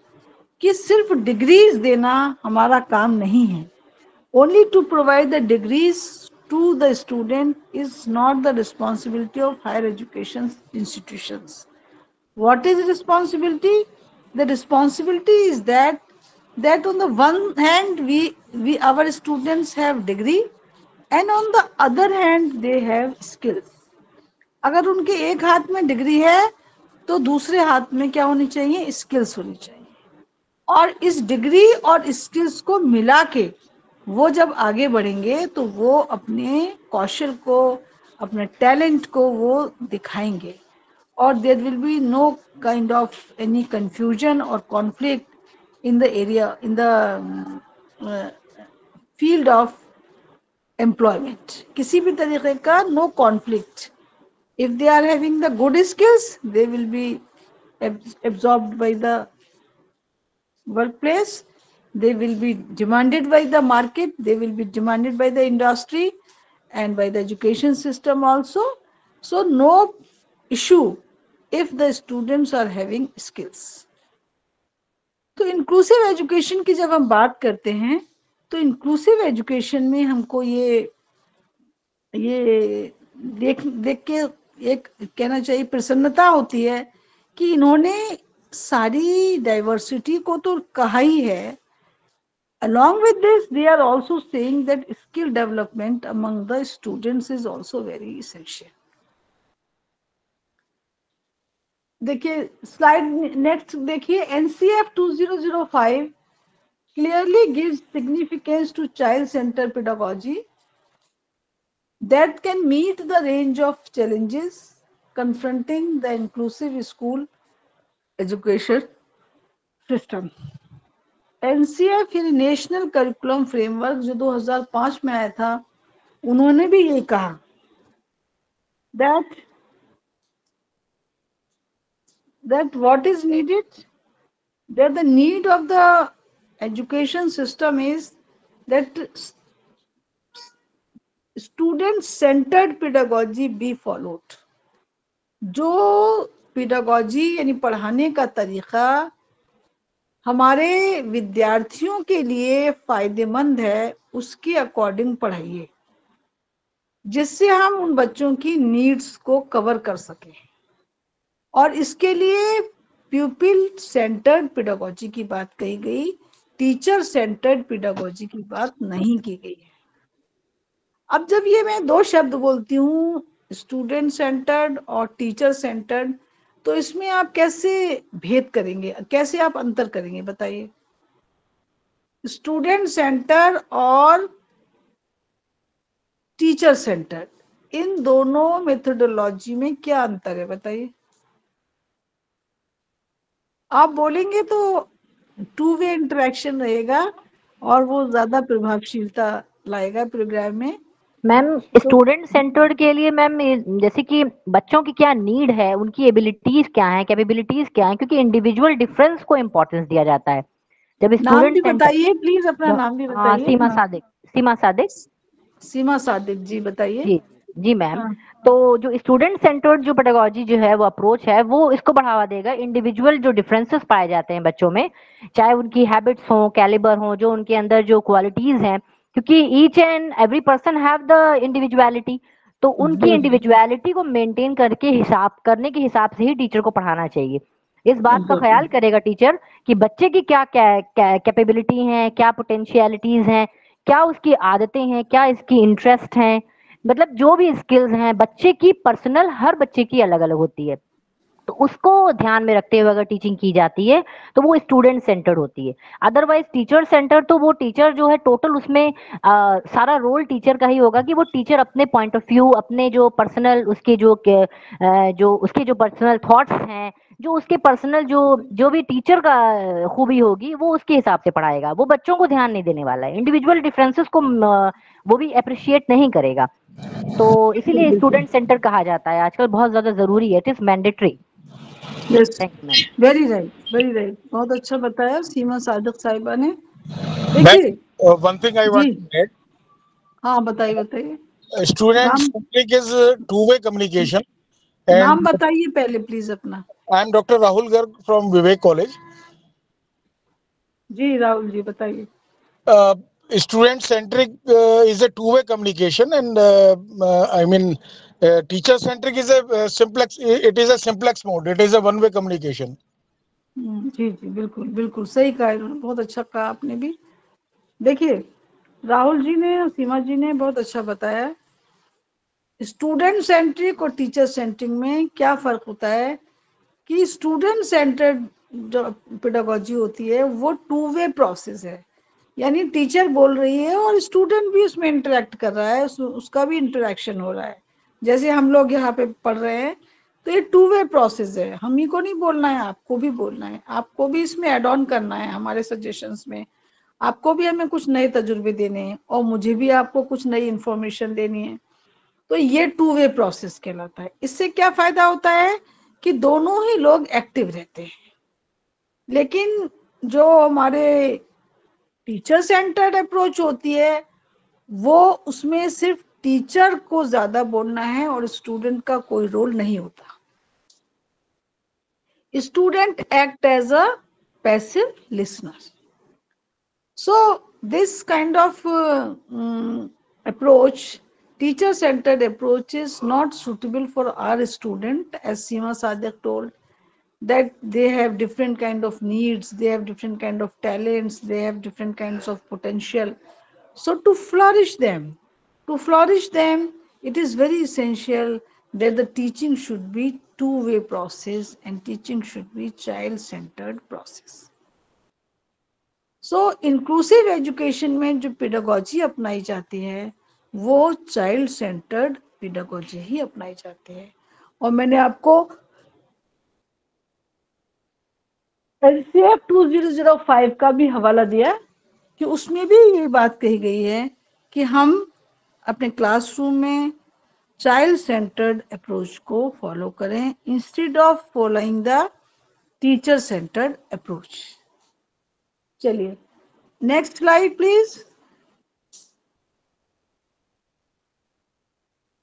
कि सिर्फ डिग्रीज देना हमारा काम नहीं है. Only to provide the degrees to the student is not the responsibility of higher education institutions. What is responsibility? The responsibility is that on the one hand we our students have degree and on the other hand they have skills. अगर उनके एक हाथ में डिग्री है तो दूसरे हाथ में क्या होनी चाहिए? स्किल्स होनी चाहिए. और इस डिग्री और स्किल्स को मिला के वो जब आगे बढ़ेंगे तो वो अपने कौशल को, अपने टैलेंट को वो दिखाएंगे और there will be no kind of any confusion और conflict in the area, in the field of employment. किसी भी तरीके का no conflict. If they are having the good skills, they will be absorbed by the workplace. They will be demanded by the market. They will be demanded by the industry and by the education system also. So no issue if the students are having skills. तो इंक्लूसिव एजुकेशन की जब हम बात करते हैं तो इंक्लूसिव एजुकेशन में हमको ये देख के एक कहना चाहिए प्रसन्नता होती है कि इन्होंने सारी डाइवर्सिटी को तो कहा ही है. Along with this, they are also saying that skill development among the students is also very essential. देखिए स्लाइड नेक्स्ट देखिए, NCF 2005 clearly gives significance to child-centered pedagogy that can meet the range of challenges confronting the inclusive school education system. NCF यानी नेशनल करिकुलम फ्रेमवर्क जो 2005 में आया था, उन्होंने भी ये कहा that what is needed, that the need of the education system is that student centered pedagogy be followed. जो pedagogy यानी पढ़ाने का तरीका हमारे विद्यार्थियों के लिए फायदेमंद है, उसके अकॉर्डिंग पढ़ाइए, जिससे हम उन बच्चों की नीड्स को कवर कर सकें. और इसके लिए प्यूपिल सेंटर्ड पेडागोजी की बात कही गई, टीचर सेंटर्ड पेडागोजी की बात नहीं की गई है. अब जब ये मैं दो शब्द बोलती हूँ, स्टूडेंट सेंटर्ड और टीचर सेंटर्ड, तो इसमें आप कैसे भेद करेंगे, कैसे आप अंतर करेंगे, बताइए. स्टूडेंट सेंटर और टीचर सेंटर, इन दोनों मेथोडोलॉजी में क्या अंतर है, बताइए. आप बोलेंगे तो टू वे इंटरेक्शन रहेगा और वो ज्यादा प्रभावशीलता लाएगा प्रोग्राम में. मैम स्टूडेंट सेंटर्ड के लिए मैम जैसे कि बच्चों की क्या नीड है, उनकी एबिलिटीज क्या है, कैपेबिलिटीज क्या है, क्योंकि इंडिविजुअल डिफरेंस को इम्पोर्टेंस दिया जाता है. जब नाम भी स्टूडेंट बताइए प्लीज, अपना नाम भी बताइए. सीमा सादिक. सीमा सादिक जी, बताइए. जी जी मैम. हाँ. तो जो स्टूडेंट सेंटर्ड जो पेडागोजी जो है, वो अप्रोच है, वो इसको बढ़ावा देगा. इंडिविजुअल जो डिफरेंसेस पाए जाते हैं बच्चों में, चाहे उनकी हैबिट्स हो, कैलिबर हो, जो उनके अंदर जो क्वालिटीज हैं, क्योंकि each and every person have the individuality, तो उनकी इंडिविजुअलिटी को मेंटेन करने के हिसाब से ही टीचर को पढ़ाना चाहिए. इस बात का ख्याल करेगा टीचर कि बच्चे की क्या कैपेबिलिटी है, क्या पोटेंशियलिटीज हैं, क्या उसकी आदतें हैं, क्या इसकी इंटरेस्ट हैं, मतलब जो भी स्किल्स हैं बच्चे की पर्सनल, हर बच्चे की अलग अलग होती है. तो उसको ध्यान में रखते हुए अगर टीचिंग की जाती है तो वो स्टूडेंट सेंटर्ड होती है. अदरवाइज टीचर सेंटर तो वो टीचर जो है टोटल उसमें सारा रोल टीचर का ही होगा कि वो टीचर अपने पॉइंट ऑफ व्यू, अपने जो पर्सनल उसके जो उसके जो पर्सनल थॉट्स हैं, जो उसके पर्सनल जो भी टीचर का खूबी होगी वो उसके हिसाब से पढ़ाएगा. वो बच्चों को ध्यान नहीं देने वाला है, इंडिविजुअल डिफरेंसेस को वो भी अप्रिशिएट नहीं करेगा. तो इसीलिए स्टूडेंट सेंटर कहा जाता है. आजकल बहुत ज्यादा जरूरी है, it is mandatory. Yes, very right, very right. बहुत अच्छा बताया सीमा सादिक साहिबा ने. देखिए one thing I want to add. हाँ बताइए. Student centric is two way communication. नाम बताइए पहले प्लीज अपना. I am doctor Rahul Garg from Vivek college. जी राहुल जी बताइए. Student centric is a two-way communication, and I mean teacher centric is a simplex. It is a simplex mode. It is a one-way communication. जी जी बिल्कुल बिल्कुल सही कहा, बहुत अच्छा कहा आपने भी. देखिए राहुल जी ने और सीमा जी ने बहुत अच्छा बताया. स्टूडेंट सेंट्रिक और टीचर सेंट्रिक में क्या फर्क होता है कि स्टूडेंट सेंटर्ड जो पेडागोजी होती है वो टू वे प्रोसेस है, यानी टीचर बोल रही है और स्टूडेंट भी उसमें इंटरेक्ट कर रहा है, उसका भी इंटरेक्शन हो रहा है. जैसे हम लोग यहाँ पे पढ़ रहे हैं तो ये टू वे प्रोसेस है. हम ही को नहीं बोलना है, आपको भी बोलना है, आपको भी इसमें एड ऑन करना है हमारे सजेशंस में. आपको भी हमें कुछ नए तजुर्बे देने हैं और मुझे भी आपको कुछ नई इंफॉर्मेशन देनी है. तो ये टू वे प्रोसेस कहलाता है. इससे क्या फायदा होता है कि दोनों ही लोग एक्टिव रहते हैं. लेकिन जो हमारे टीचर सेंटर्ड अप्रोच होती है वो उसमें सिर्फ टीचर को ज्यादा बोलना है और स्टूडेंट का कोई रोल नहीं होता. Student act as a passive listener. So this kind of approach, teacher-centered approach, is not suitable for our student, as Seema Sadiq told, that they have different kind of needs, they have different kind of talents, they have different kinds of potential. So to flourish them, it is very essential that the teaching should be two-way process and teaching should be child-centered process. So inclusive education में जो पेडागोजी अपनाई जाती है वो चाइल्ड सेंटर्ड पेडागोजी ही अपनाई जाती है। और मैंने आपको NCF 2005 का भी हवाला दिया कि उसमें भी ये बात कही गई है कि हम अपने क्लासरूम में चाइल्ड सेंटर्ड अप्रोच को फॉलो करें instead of following the teacher centred approach. चलिए नेक्स्ट स्लाइड प्लीज।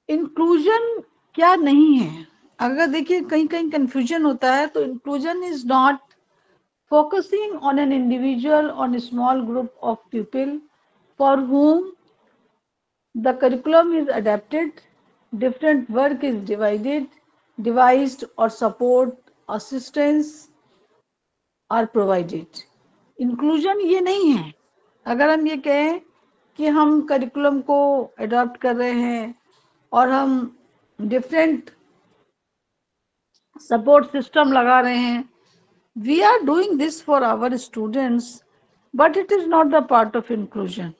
इंक्लूजन क्या नहीं है? अगर देखिए कहीं कहीं कंफ्यूजन होता है तो inclusion is not focusing on an individual on A small group of people for whom the curriculum is adapted, different work is devised or support assistance are provided. Inclusion ये नहीं है। अगर हम ये कहें कि हम करिकुलम को अडॉप्ट कर रहे हैं और हम डिफरेंट सपोर्ट सिस्टम लगा रहे हैं, we are doing this for our students, but it is not the part of inclusion.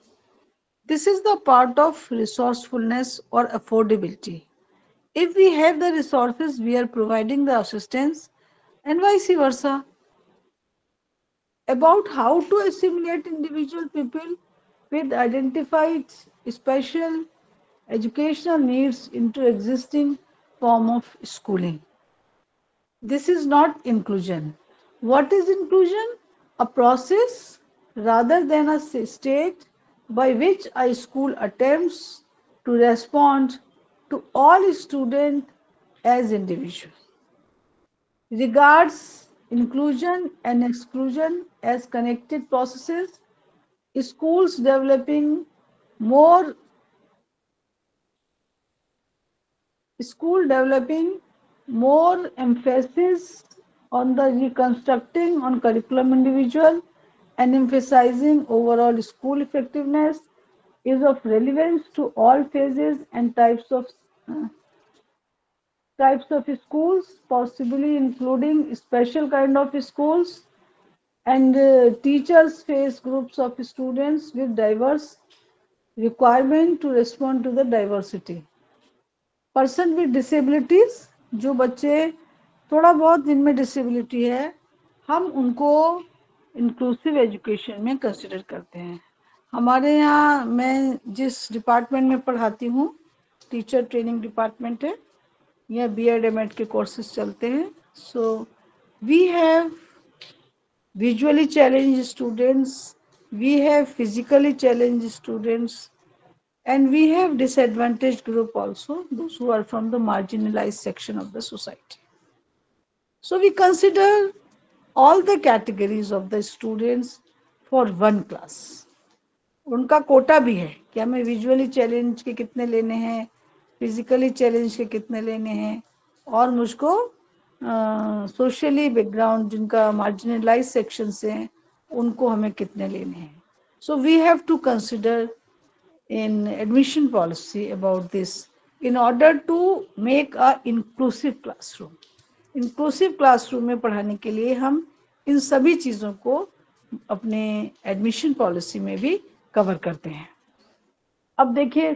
This is the part of resourcefulness or affordability. If we have the resources, we are providing the assistance, and vice versa. About how to assimilate individual people with identified special educational needs into existing form of schooling. This is not inclusion. What is inclusion? A process rather than a state by which a school attempts to respond to all students as individuals. Regards inclusion and exclusion as connected processes, schools developing more emphasis on the reconstructing on curriculum individual and emphasizing overall school effectiveness is of relevance to all phases and types of schools, possibly including special kind of schools, and teachers face groups of students with diverse requirement to respond to the diversity. Person with disabilities, जो बच्चे थोड़ा बहुत जिनमें डिसेबिलिटी है, हम उनको इंक्लूसिव एजुकेशन में कंसिडर करते हैं। हमारे यहाँ मैं जिस डिपार्टमेंट में पढ़ाती हूँ, टीचर ट्रेनिंग डिपार्टमेंट है, या BEd MAd के कोर्सेज चलते हैं। So we have visually challenge students, we have physically challenge students, and we have disadvantaged group also, those who are from the marginalized section of the society. So we consider all the categories of the students for one class. उनका कोटा भी है कि हमें विजुअली चैलेंज के कितने लेने हैं, फिजिकली चैलेंज के कितने लेने हैं, और मुझको सोशली बैकग्राउंड जिनका मार्जिनलाइज सेक्शन से हैं उनको हमें कितने लेने हैं. So we have to consider in admission policy about this in order to make a inclusive classroom. Inclusive classroom में पढ़ाने के लिए हम इन सभी चीज़ों को अपने एडमिशन पॉलिसी में भी कवर करते हैं. अब देखिए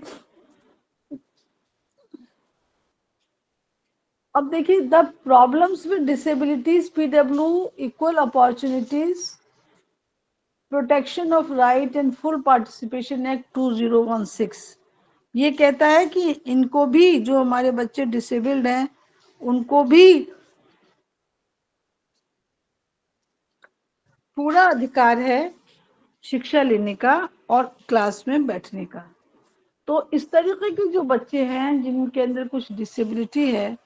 the problems with disabilities, PW, equal opportunities, protection of right and full participation act 2016 ये कहता है कि इनको भी, जो हमारे बच्चे डिसेबल्ड हैं, उनको भी पूरा अधिकार है शिक्षा लेने का और क्लास में बैठने का. तो इस तरीके के जो बच्चे हैं जिनके अंदर कुछ डिसेबिलिटी है,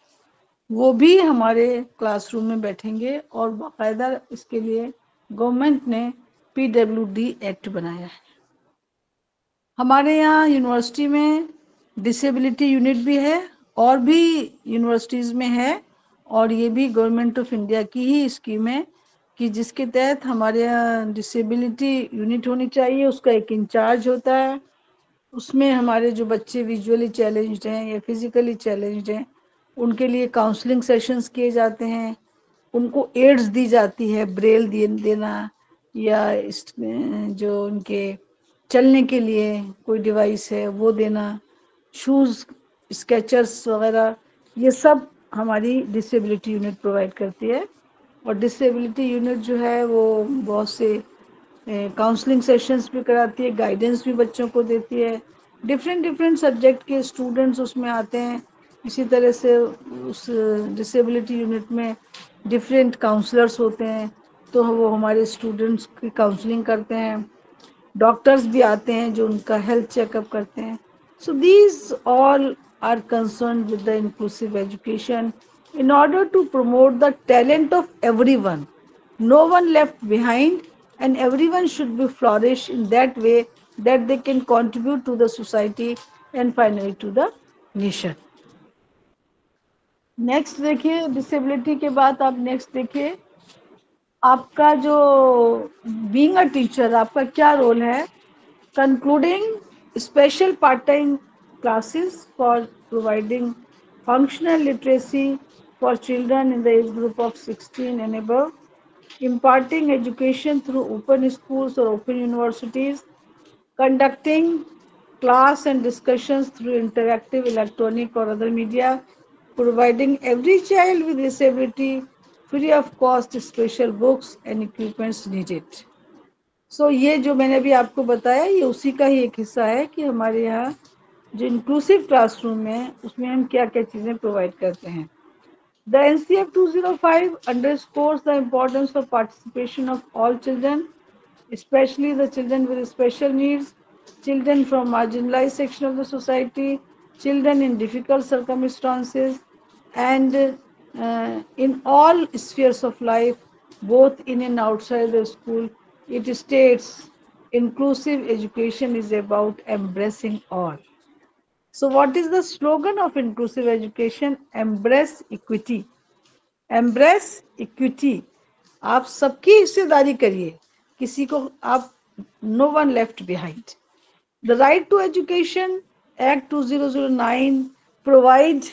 वो भी हमारे क्लासरूम में बैठेंगे और बाकायदा इसके लिए गवर्नमेंट ने PWD एक्ट बनाया है। हमारे यहाँ यूनिवर्सिटी में डिसेबिलिटी यूनिट भी है और भी यूनिवर्सिटीज़ में है, और ये भी गवर्नमेंट ऑफ इंडिया की ही स्कीम है कि जिसके तहत हमारे यहाँ डिसेबिलिटी यूनिट होनी चाहिए, उसका एक इंचार्ज होता है। उसमें हमारे जो बच्चे विजुअली चैलेंज्ड हैं या फिजिकली चैलेंज्ड हैं उनके लिए काउंसलिंग सेशंस किए जाते हैं, उनको एड्स दी जाती है, ब्रेल देना या जो उनके चलने के लिए कोई डिवाइस है वो देना, शूज़, स्केचर्स वगैरह, ये सब हमारी डिसेबिलिटी यूनिट प्रोवाइड करती है। और डिसेबिलिटी यूनिट जो है वो बहुत से काउंसलिंग सेशंस भी कराती है, गाइडेंस भी बच्चों को देती है। डिफरेंट सब्जेक्ट के स्टूडेंट्स उसमें आते हैं। इसी तरह से उस डिसेबिलिटी यूनिट में डिफरेंट काउंसलर्स होते हैं, तो वो हमारे स्टूडेंट्स की काउंसलिंग करते हैं। डॉक्टर्स भी आते हैं जो उनका हेल्थ चेकअप करते हैं। So these all are concern with the inclusive education in order to promote the talent of everyone, no one left behind, and everyone should be flourish in that way that they can contribute to the society and finally to the nation. Next देखिए, डिसेबिलिटी के बाद आप नेक्स्ट देखिए आपका जो बीइंग अ टीचर आपका क्या रोल है। Concluding special part time classes for providing functional literacy for children in the age group of 16 and above, imparting education through open schools or open universities, conducting class and discussions through interactive electronic or other media, providing every child with disability free of cost special books and equipments needed. So ये जो मैंने अभी आपको बताया ये उसी का ही एक हिस्सा है कि हमारे यहाँ जो इंक्लूसिव क्लासरूम है उसमें हम क्या क्या चीज़ें प्रोवाइड करते हैं। The NCF 205 underscores the importance of participation of all children, especially the children with special needs, children from marginalized section of the society, children in difficult circumstances, and in all spheres of life, both in and outside the school. It states inclusive education is about embracing all. So what is the slogan of inclusive education? Embrace equity. Embrace equity. आप सबकी हिस्सेदारी करिए, किसी को आप no one left behind. The right to education Act 2009 provide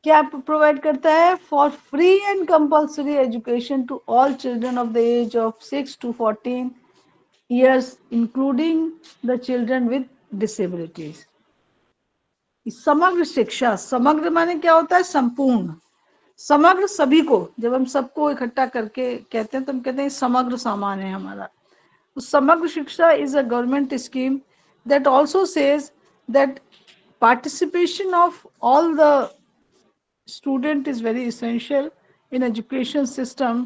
क्या प्रोवाइड करता है? For free and compulsory education to all children of the age of 6 to 14 years, including the children with disabilities. समग्र शिक्षा, समग्र माने क्या होता है? संपूर्ण, समग्र सभी को। जब हम सबको इकट्ठा करके कहते हैं तो हम कहते हैं समग्र सामान है हमारा। तो समग्र शिक्षा is a government scheme that also says that participation of all the student is very essential in education system,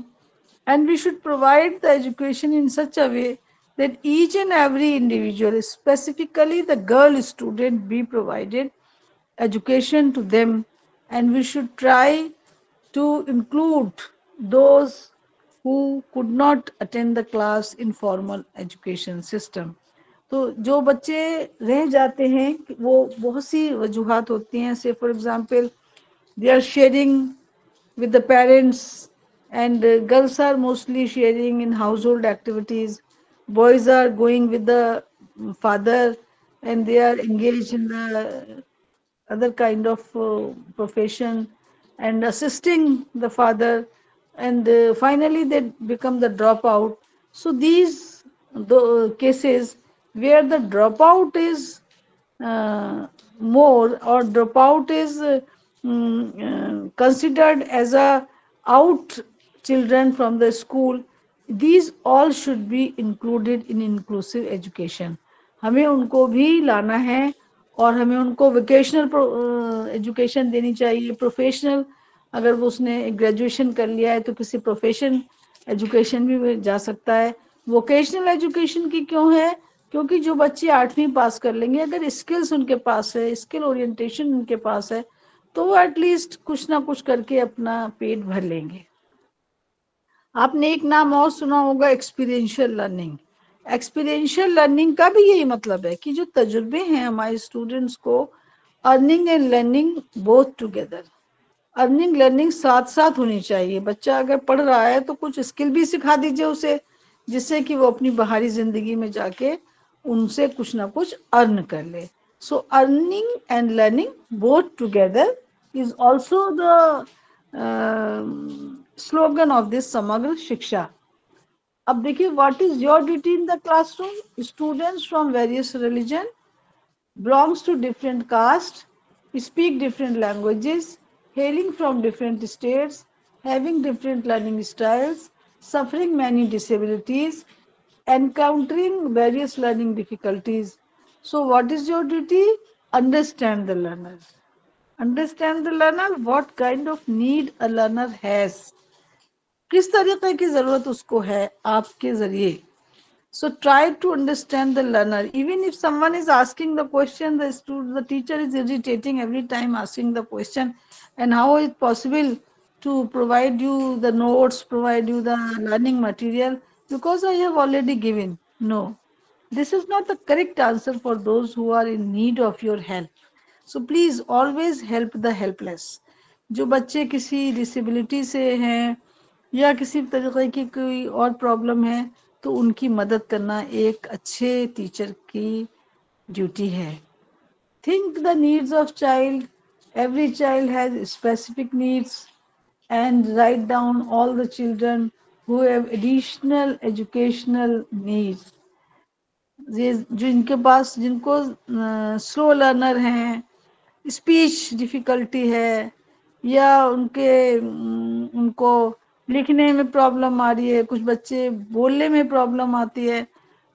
and we should provide the education in such a way that each and every individual, specifically the girl student, be provided education to them, and we should try to include those who could not attend the class in formal education system. तो जो बच्चे रह जाते हैं वो बहुत सी वजूहात होती हैं। से for example they are sharing with the parents, and girls are mostly sharing in household activities, boys are going with the father and they are engaged in the other kind of profession and assisting the father, and finally they become the dropout. So these the cases where the dropout is more, or dropout is considered as a out children from the school, these all should be included in inclusive education. हमें उनको भी लाना है और हमें उनको वोकेशनल एजुकेशन देनी चाहिए। प्रोफेशनल, अगर वो उसने ग्रेजुएशन कर लिया है तो किसी प्रोफेशन एजुकेशन भी जा सकता है। वोकेशनल एजुकेशन की क्यों है? क्योंकि जो बच्चे 8वीं पास कर लेंगे, अगर स्किल्स उनके पास है, स्किल ओरिएंटेशन उनके पास है, तो वो एटलीस्ट कुछ ना कुछ करके अपना पेट भर लेंगे। आपने एक नाम और सुना होगा, एक्सपीरियंशियल लर्निंग। एक्सपीरियंशियल लर्निंग का भी यही मतलब है कि जो तजुर्बे हैं हमारे स्टूडेंट्स को, earning and learning both together, earning learning साथ साथ होनी चाहिए। बच्चा अगर पढ़ रहा है तो कुछ स्किल भी सिखा दीजिए उसे, जिससे कि वो अपनी बाहरी जिंदगी में जाके उनसे कुछ ना कुछ अर्न कर ले। So earning and learning both together is also the slogan of this Samagra Shiksha. अब देखिए, what is your duty in the classroom? Students from various religion, belongs to different caste, speak different languages, hailing from different states, having different learning styles, suffering many disabilities, encountering various learning difficulties. So what is your duty? Understand the learner. Understand the learner, what kind of need a learner has. किस तरीके की जरूरत उसको है आपके जरिए. So try to understand the learner. Even if someone is asking the question, the teacher is irritating every time asking the question, and how is it possible to provide you the notes, provide you the learning material, because I have already given. No, this is not the correct answer for those who are in need of your help. So please always help the helpless. जो बच्चे किसी डिसेबिलिटी से हैं या किसी तरीके की कोई और प्रॉब्लम है, तो उनकी मदद करना एक अच्छे टीचर की ड्यूटी है. Think the needs of child. Every child has specific needs, and write down all the children who have additional educational needs. ये जो इनके पास, जिनको स्लो लर्नर हैं, स्पीच डिफिकल्टी है, या उनको लिखने में प्रॉब्लम आ रही है, कुछ बच्चे बोलने में प्रॉब्लम आती है,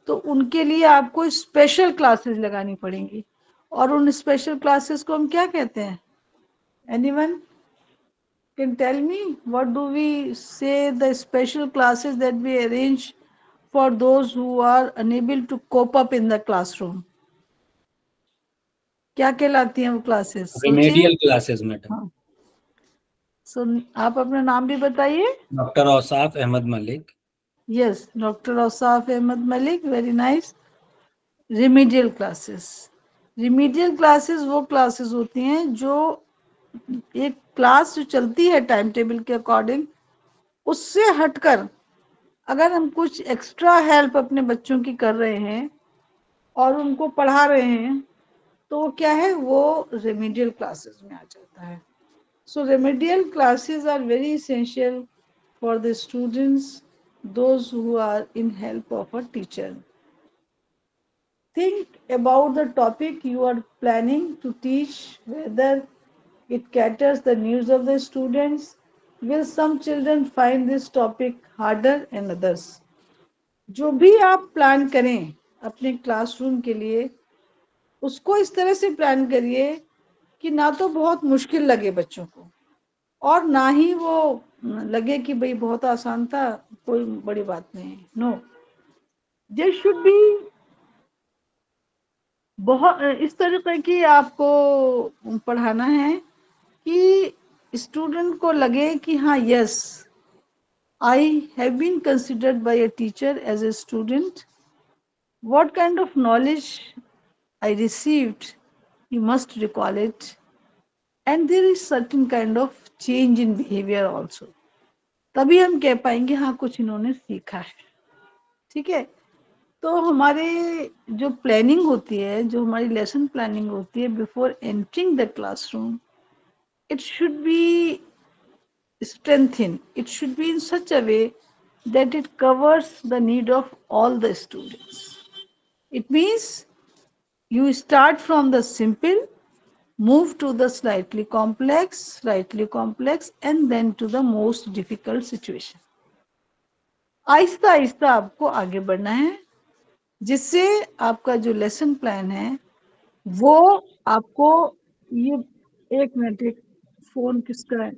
तो उनके लिए आपको स्पेशल क्लासेस लगानी पड़ेंगी. और उन स्पेशल क्लासेस को हम क्या कहते हैं? Anyone can tell me, what do we say the special classes that we arrange for those who are unable to cope up in the classroom? क्या कहलाती हैं वो क्लासेस? Remedial classes madam. हाँ. सो आप अपना नाम भी बताइए. Doctor Ausaf Ahmed Malik. Yes, doctor Ausaf Ahmed Malik, very nice. Remedial classes. Remedial classes वो क्लासेस होती हैं जो एक क्लास जो चलती है टाइम टेबल के अकॉर्डिंग, उससे हटकर अगर हम कुछ एक्स्ट्रा हेल्प अपने बच्चों की कर रहे हैं और उनको पढ़ा रहे हैं, तो क्या है, वो रेमेडियल क्लासेस में आ जाता है. So remedial classes are very essential for the students, those who are in help of a teacher. Think about the topic you are planning to teach, whether it caters the needs of the students. Will some children find this topic harder than others? जो भी आप प्लान करें अपने क्लासरूम के लिए, उसको इस तरह से प्लान करिए कि ना तो बहुत मुश्किल लगे बच्चों को, और ना ही वो लगे कि भाई बहुत आसान था, कोई बड़ी बात नहीं. नो, देयर शुड बी बहुत इस तरीके की आपको पढ़ाना है कि स्टूडेंट को लगे कि हाँ, yes, I have been considered by a teacher as a student. What kind of knowledge I received, you must recall it, and there is certain kind of change in behavior also. तभी हम कह पाएंगे हाँ, कुछ इन्होंने सीखा है. ठीक है. तो हमारे जो प्लानिंग होती है, जो हमारी लेसन प्लानिंग होती है before entering the classroom, it should be strengthened. It should be in such a way that it covers the need of all the students. It means you start from the simple, move to the slightly complex, and then to the most difficult situation. Aahista Aahista आपको आगे बढ़ना है, जिससे आपका जो लेसन प्लान है वो आपको, ये एक मिनट, एक फोन किसका है?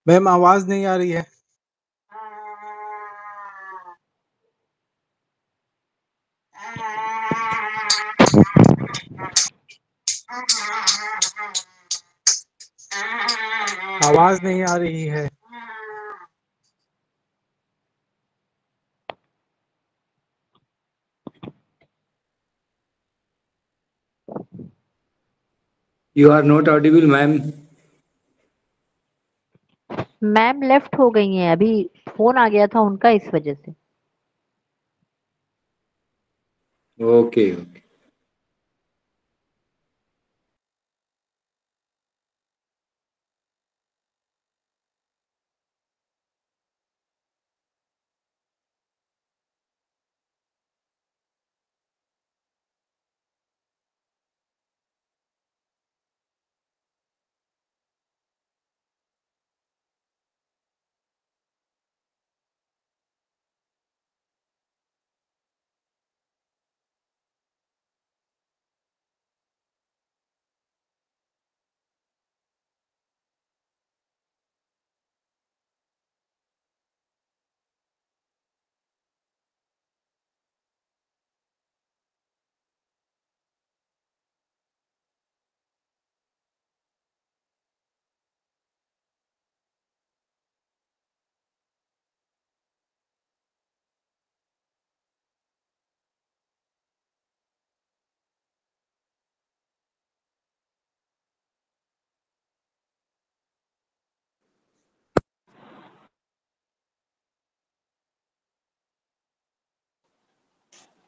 मैम आवाज नहीं आ रही है। आवाज नहीं आ रही है। You are not audible, ma'am. Ma'am left हो गई हैं, अभी फोन आ गया था उनका, इस वजह से। Okay, okay.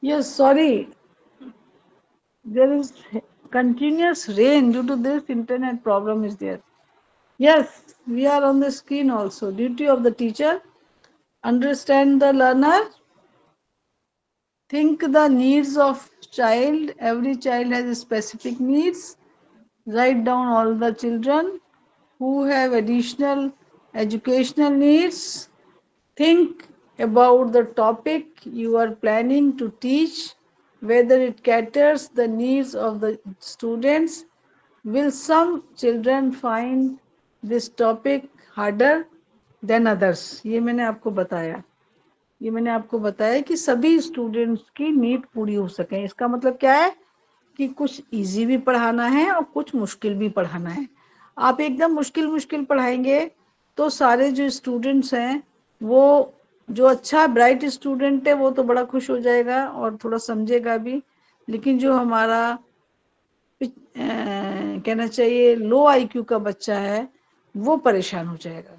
Yes, sorry. There is continuous rain, due to this internet problem is there. Yes, we are on the screen also. Duty of the teacher: understand the learner, think the needs of child. Every child has specific needs. Write down all the children who have additional educational needs. Think about the topic you are planning to teach, whether it caters the needs of the students. Will some children find this topic harder than others? ये मैंने आपको बताया, ये मैंने आपको बताया कि सभी स्टूडेंट्स की नीड पूरी हो सके। इसका मतलब क्या है कि कुछ इजी भी पढ़ाना है और कुछ मुश्किल भी पढ़ाना है। आप एकदम मुश्किल मुश्किल पढ़ाएंगे तो सारे जो स्टूडेंट्स हैं, वो जो अच्छा ब्राइट स्टूडेंट है वो तो बड़ा खुश हो जाएगा और थोड़ा समझेगा भी, लेकिन जो हमारा कहना चाहिए लो आईक्यू का बच्चा है वो परेशान हो जाएगा।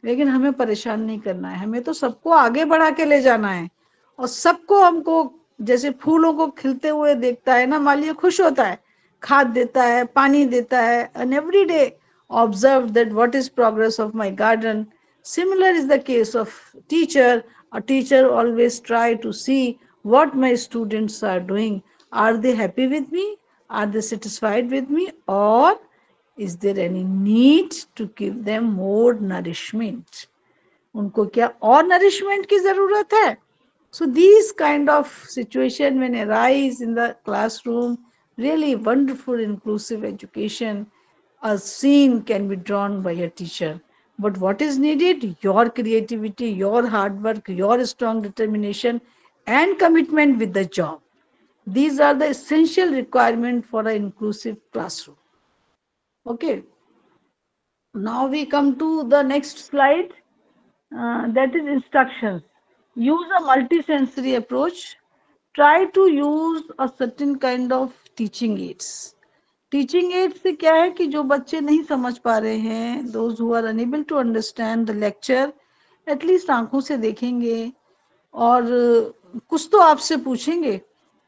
लेकिन हमें परेशान नहीं करना है, हमें तो सबको आगे बढ़ा के ले जाना है। और सबको हमको जैसे फूलों को खिलते हुए देखता है ना माली, खुश होता है, खाद देता है, पानी देता है, and every day observe that what is progress of my garden. Similar is the case of teacher. A teacher always try to see what my students are doing. Are they happy with me? Are they satisfied with me? Or is there any need to give them more nourishment? उनको क्या और nourishment की जरूरत है? So these kind of situation when arise in the classroom, really wonderful inclusive education, a scene can be drawn by a teacher. But what is needed? Your creativity, your hard work, your strong determination and commitment with the job. These are the essential requirement for an inclusive classroom. Okay. Now we come to the next slide. That is instructions. Use a multisensory approach. Try to use a certain kind of teaching aids. Teaching add से क्या है कि जो बच्चे नहीं समझ पा रहे हैं, those who are unable to understand the lecture, at least आंखों से देखेंगे और कुछ तो आपसे पूछेंगे,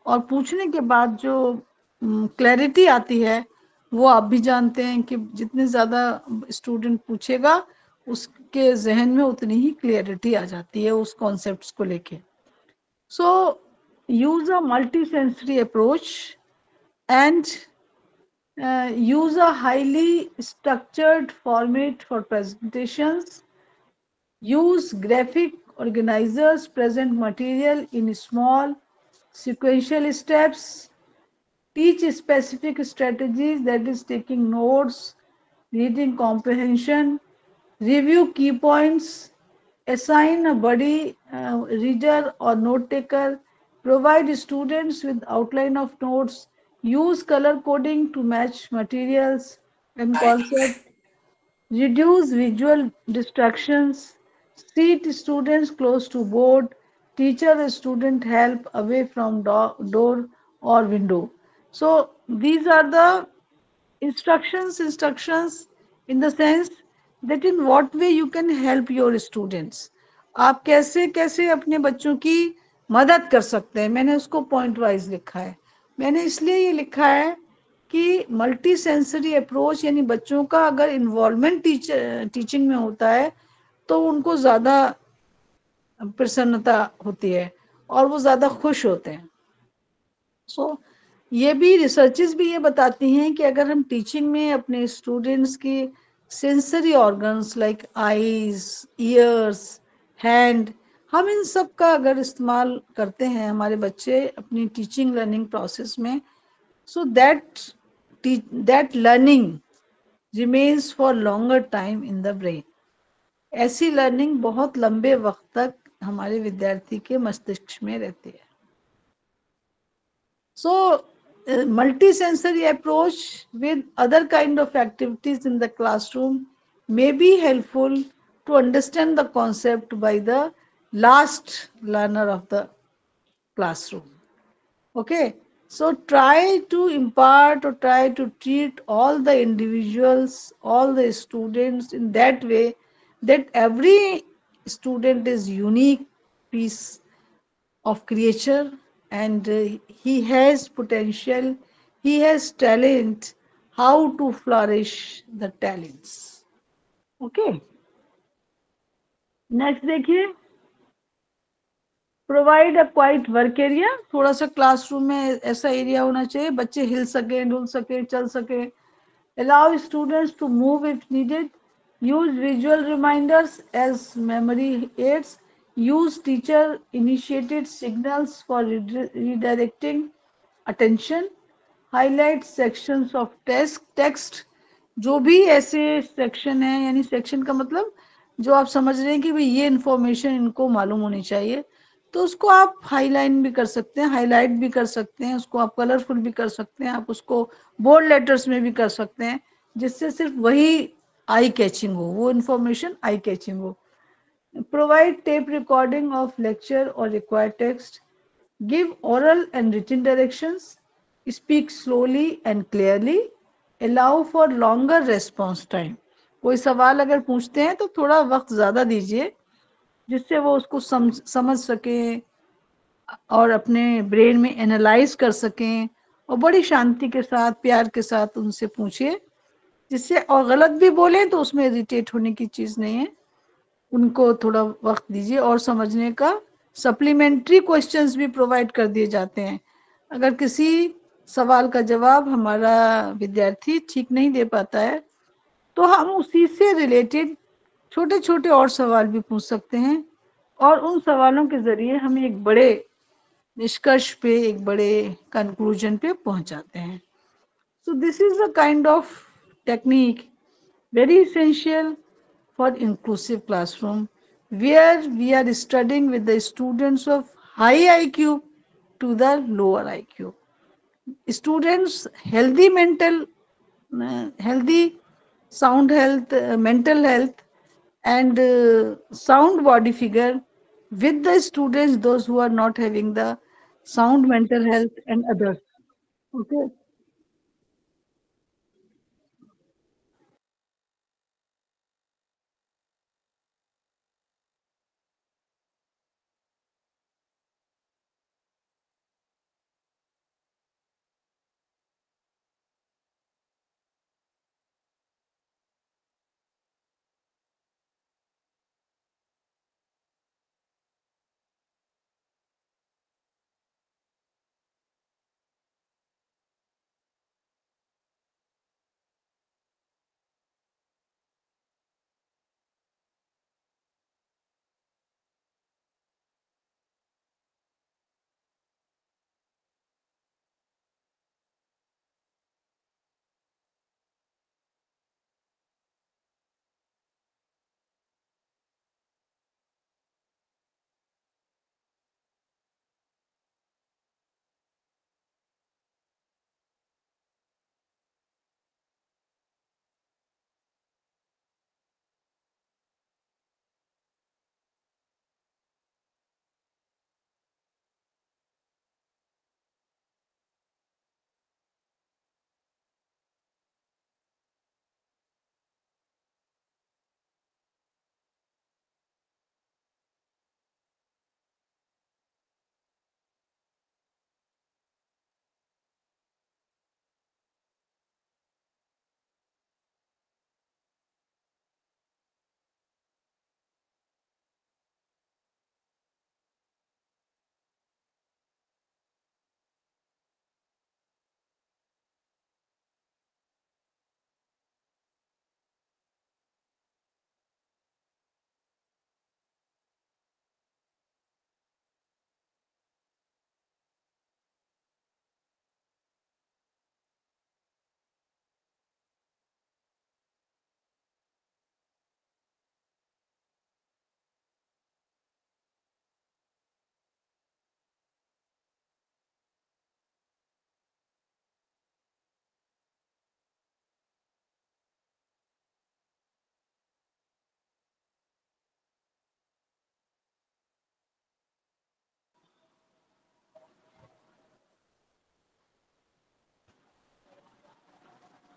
और पूछने के बाद जो क्लैरिटी आती है वो आप भी जानते हैं कि जितने ज़्यादा स्टूडेंट पूछेगा उसके जहन में उतनी ही क्लियरिटी आ जाती है उस कॉन्सेप्ट्स को लेके। So use a multi sensory approach and use a highly structured format for presentations. Use graphic organizers, present material in small sequential steps. Teach specific strategies, that is taking notes, reading comprehension, review key points, assign a buddy reader or note taker, provide students with outline of notes, use color coding to match materials and concepts, reduce visual distractions, seat students close to board, teacher student help away from door or window. So these are the instructions in the sense that in what way you can help your students. आप कैसे कैसे अपने बच्चों की मदद कर सकते हैं, मैंने उसको पॉइंट वाइज लिखा है. मैंने इसलिए ये लिखा है कि मल्टी सेंसरी अप्रोच यानी बच्चों का अगर इन्वॉल्वमेंट टीचिंग में होता है तो उनको ज़्यादा प्रसन्नता होती है और वो ज़्यादा खुश होते हैं. सो ये भी रिसर्चेस भी ये बताती हैं कि अगर हम टीचिंग में अपने स्टूडेंट्स की sensory organs like eyes, years, hand, हम इन सब का अगर इस्तेमाल करते हैं हमारे बच्चे अपनी टीचिंग लर्निंग प्रोसेस में, so that learning remains for longer time in the brain. ऐसी लर्निंग बहुत लंबे वक्त तक हमारे विद्यार्थी के मस्तिष्क में रहती है. So, multi-sensory approach with other kind of activities in the classroom may be helpful to understand the concept by the last learner of the classroom. Okay, so try to impart or try to treat all the individuals, all the students in that way that every student is unique piece of creature and he has potential, he has talent, how to flourish the talents. Okay, next देखिए, provide a quite work area. थोड़ा सा क्लासरूम में ऐसा एरिया होना चाहिए बच्चे हिल सके, डुल सके, चल सके. Allow students to move if needed. Use visual reminders as memory aids. Use teacher initiated signals for redirecting attention. Highlight sections of text. जो भी ऐसे सेक्शन है, यानी सेक्शन का मतलब जो आप समझ रहे हैं कि भाई ये इंफॉर्मेशन इनको मालूम होनी चाहिए, तो उसको आप हाईलाइन भी कर सकते हैं, हाईलाइट भी कर सकते हैं, उसको आप कलरफुल भी कर सकते हैं, आप उसको बोल्ड लेटर्स में भी कर सकते हैं, जिससे सिर्फ वही आई कैचिंग हो, वो इंफॉर्मेशन आई कैचिंग हो. Provide tape recording of lecture और required text. Give oral and written directions. Speak slowly and clearly. Allow for longer response time. कोई सवाल अगर पूछते हैं तो थोड़ा वक्त ज़्यादा दीजिए जिससे वो उसको समझ सकें और अपने ब्रेन में एनालाइज कर सकें, और बड़ी शांति के साथ, प्यार के साथ उनसे पूछिए, जिससे और गलत भी बोलें तो उसमें इरिटेट होने की चीज़ नहीं है. उनको थोड़ा वक्त दीजिए और समझने का. सप्लीमेंट्री क्वेश्चंस भी प्रोवाइड कर दिए जाते हैं. अगर किसी सवाल का जवाब हमारा विद्यार्थी ठीक नहीं दे पाता है तो हम उसी से रिलेटेड छोटे छोटे और सवाल भी पूछ सकते हैं और उन सवालों के जरिए हम एक बड़े निष्कर्ष पे, एक बड़े कंक्लूजन पे पहुंचाते हैं. So this is a kind of technique very essential for inclusive classroom where we are studying with the students of high IQ to the lower IQ. Students healthy sound health, mental health and sound body figure with the students those who are not having the sound mental health and others. Okay.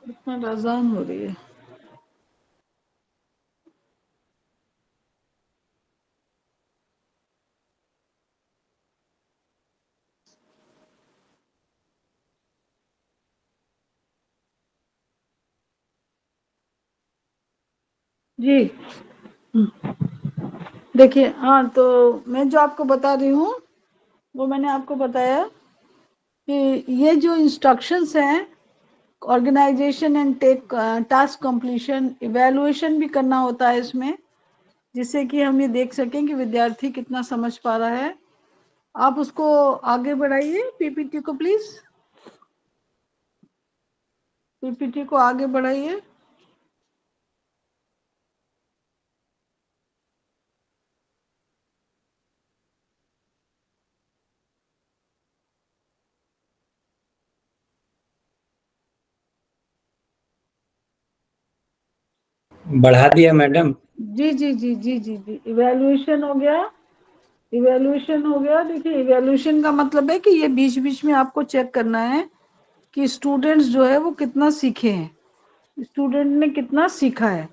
इसमें अजान हो रही है। जी देखिए, हाँ, तो मैं जो आपको बता रही हूँ वो मैंने आपको बताया कि ये जो इंस्ट्रक्शंस हैं, organisation and take task completion, evaluation भी करना होता है इसमें, जिससे कि हम ये देख सकें कि विद्यार्थी कितना समझ पा रहा है। आप उसको आगे बढ़ाइए, पीपीटी को प्लीज, पीपीटी को आगे बढ़ाइए। बढ़ा दिया मैडम। जी जी जी जी जी जी, इवैल्यूएशन हो गया, इवैल्यूएशन हो गया। देखिए, इवैल्यूएशन का मतलब है कि ये बीच बीच में आपको चेक करना है कि स्टूडेंट्स जो है वो कितना सीखे हैं, स्टूडेंट ने कितना सीखा है।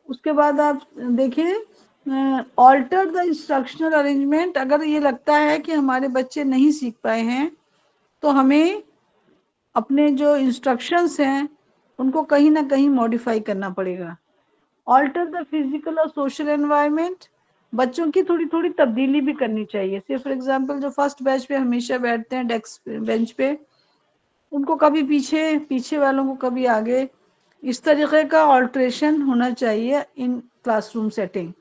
उसके बाद आप देखिए, ऑल्टर द इंस्ट्रक्शनल अरेंजमेंट। अगर ये लगता है कि हमारे बच्चे नहीं सीख पाए हैं तो हमें अपने जो इंस्ट्रक्शंस हैं उनको कहीं ना कहीं मॉडिफाई करना पड़ेगा। ऑल्टर द फिजिकल और सोशल एनवायरनमेंट। बच्चों की थोड़ी थोड़ी तब्दीली भी करनी चाहिए। से फॉर एग्जांपल जो फर्स्ट बैच पे हमेशा बैठते हैं डेस्क बेंच पे, उनको कभी पीछे, पीछे वालों को कभी आगे, इस तरीके का ऑल्ट्रेशन होना चाहिए in classroom setting.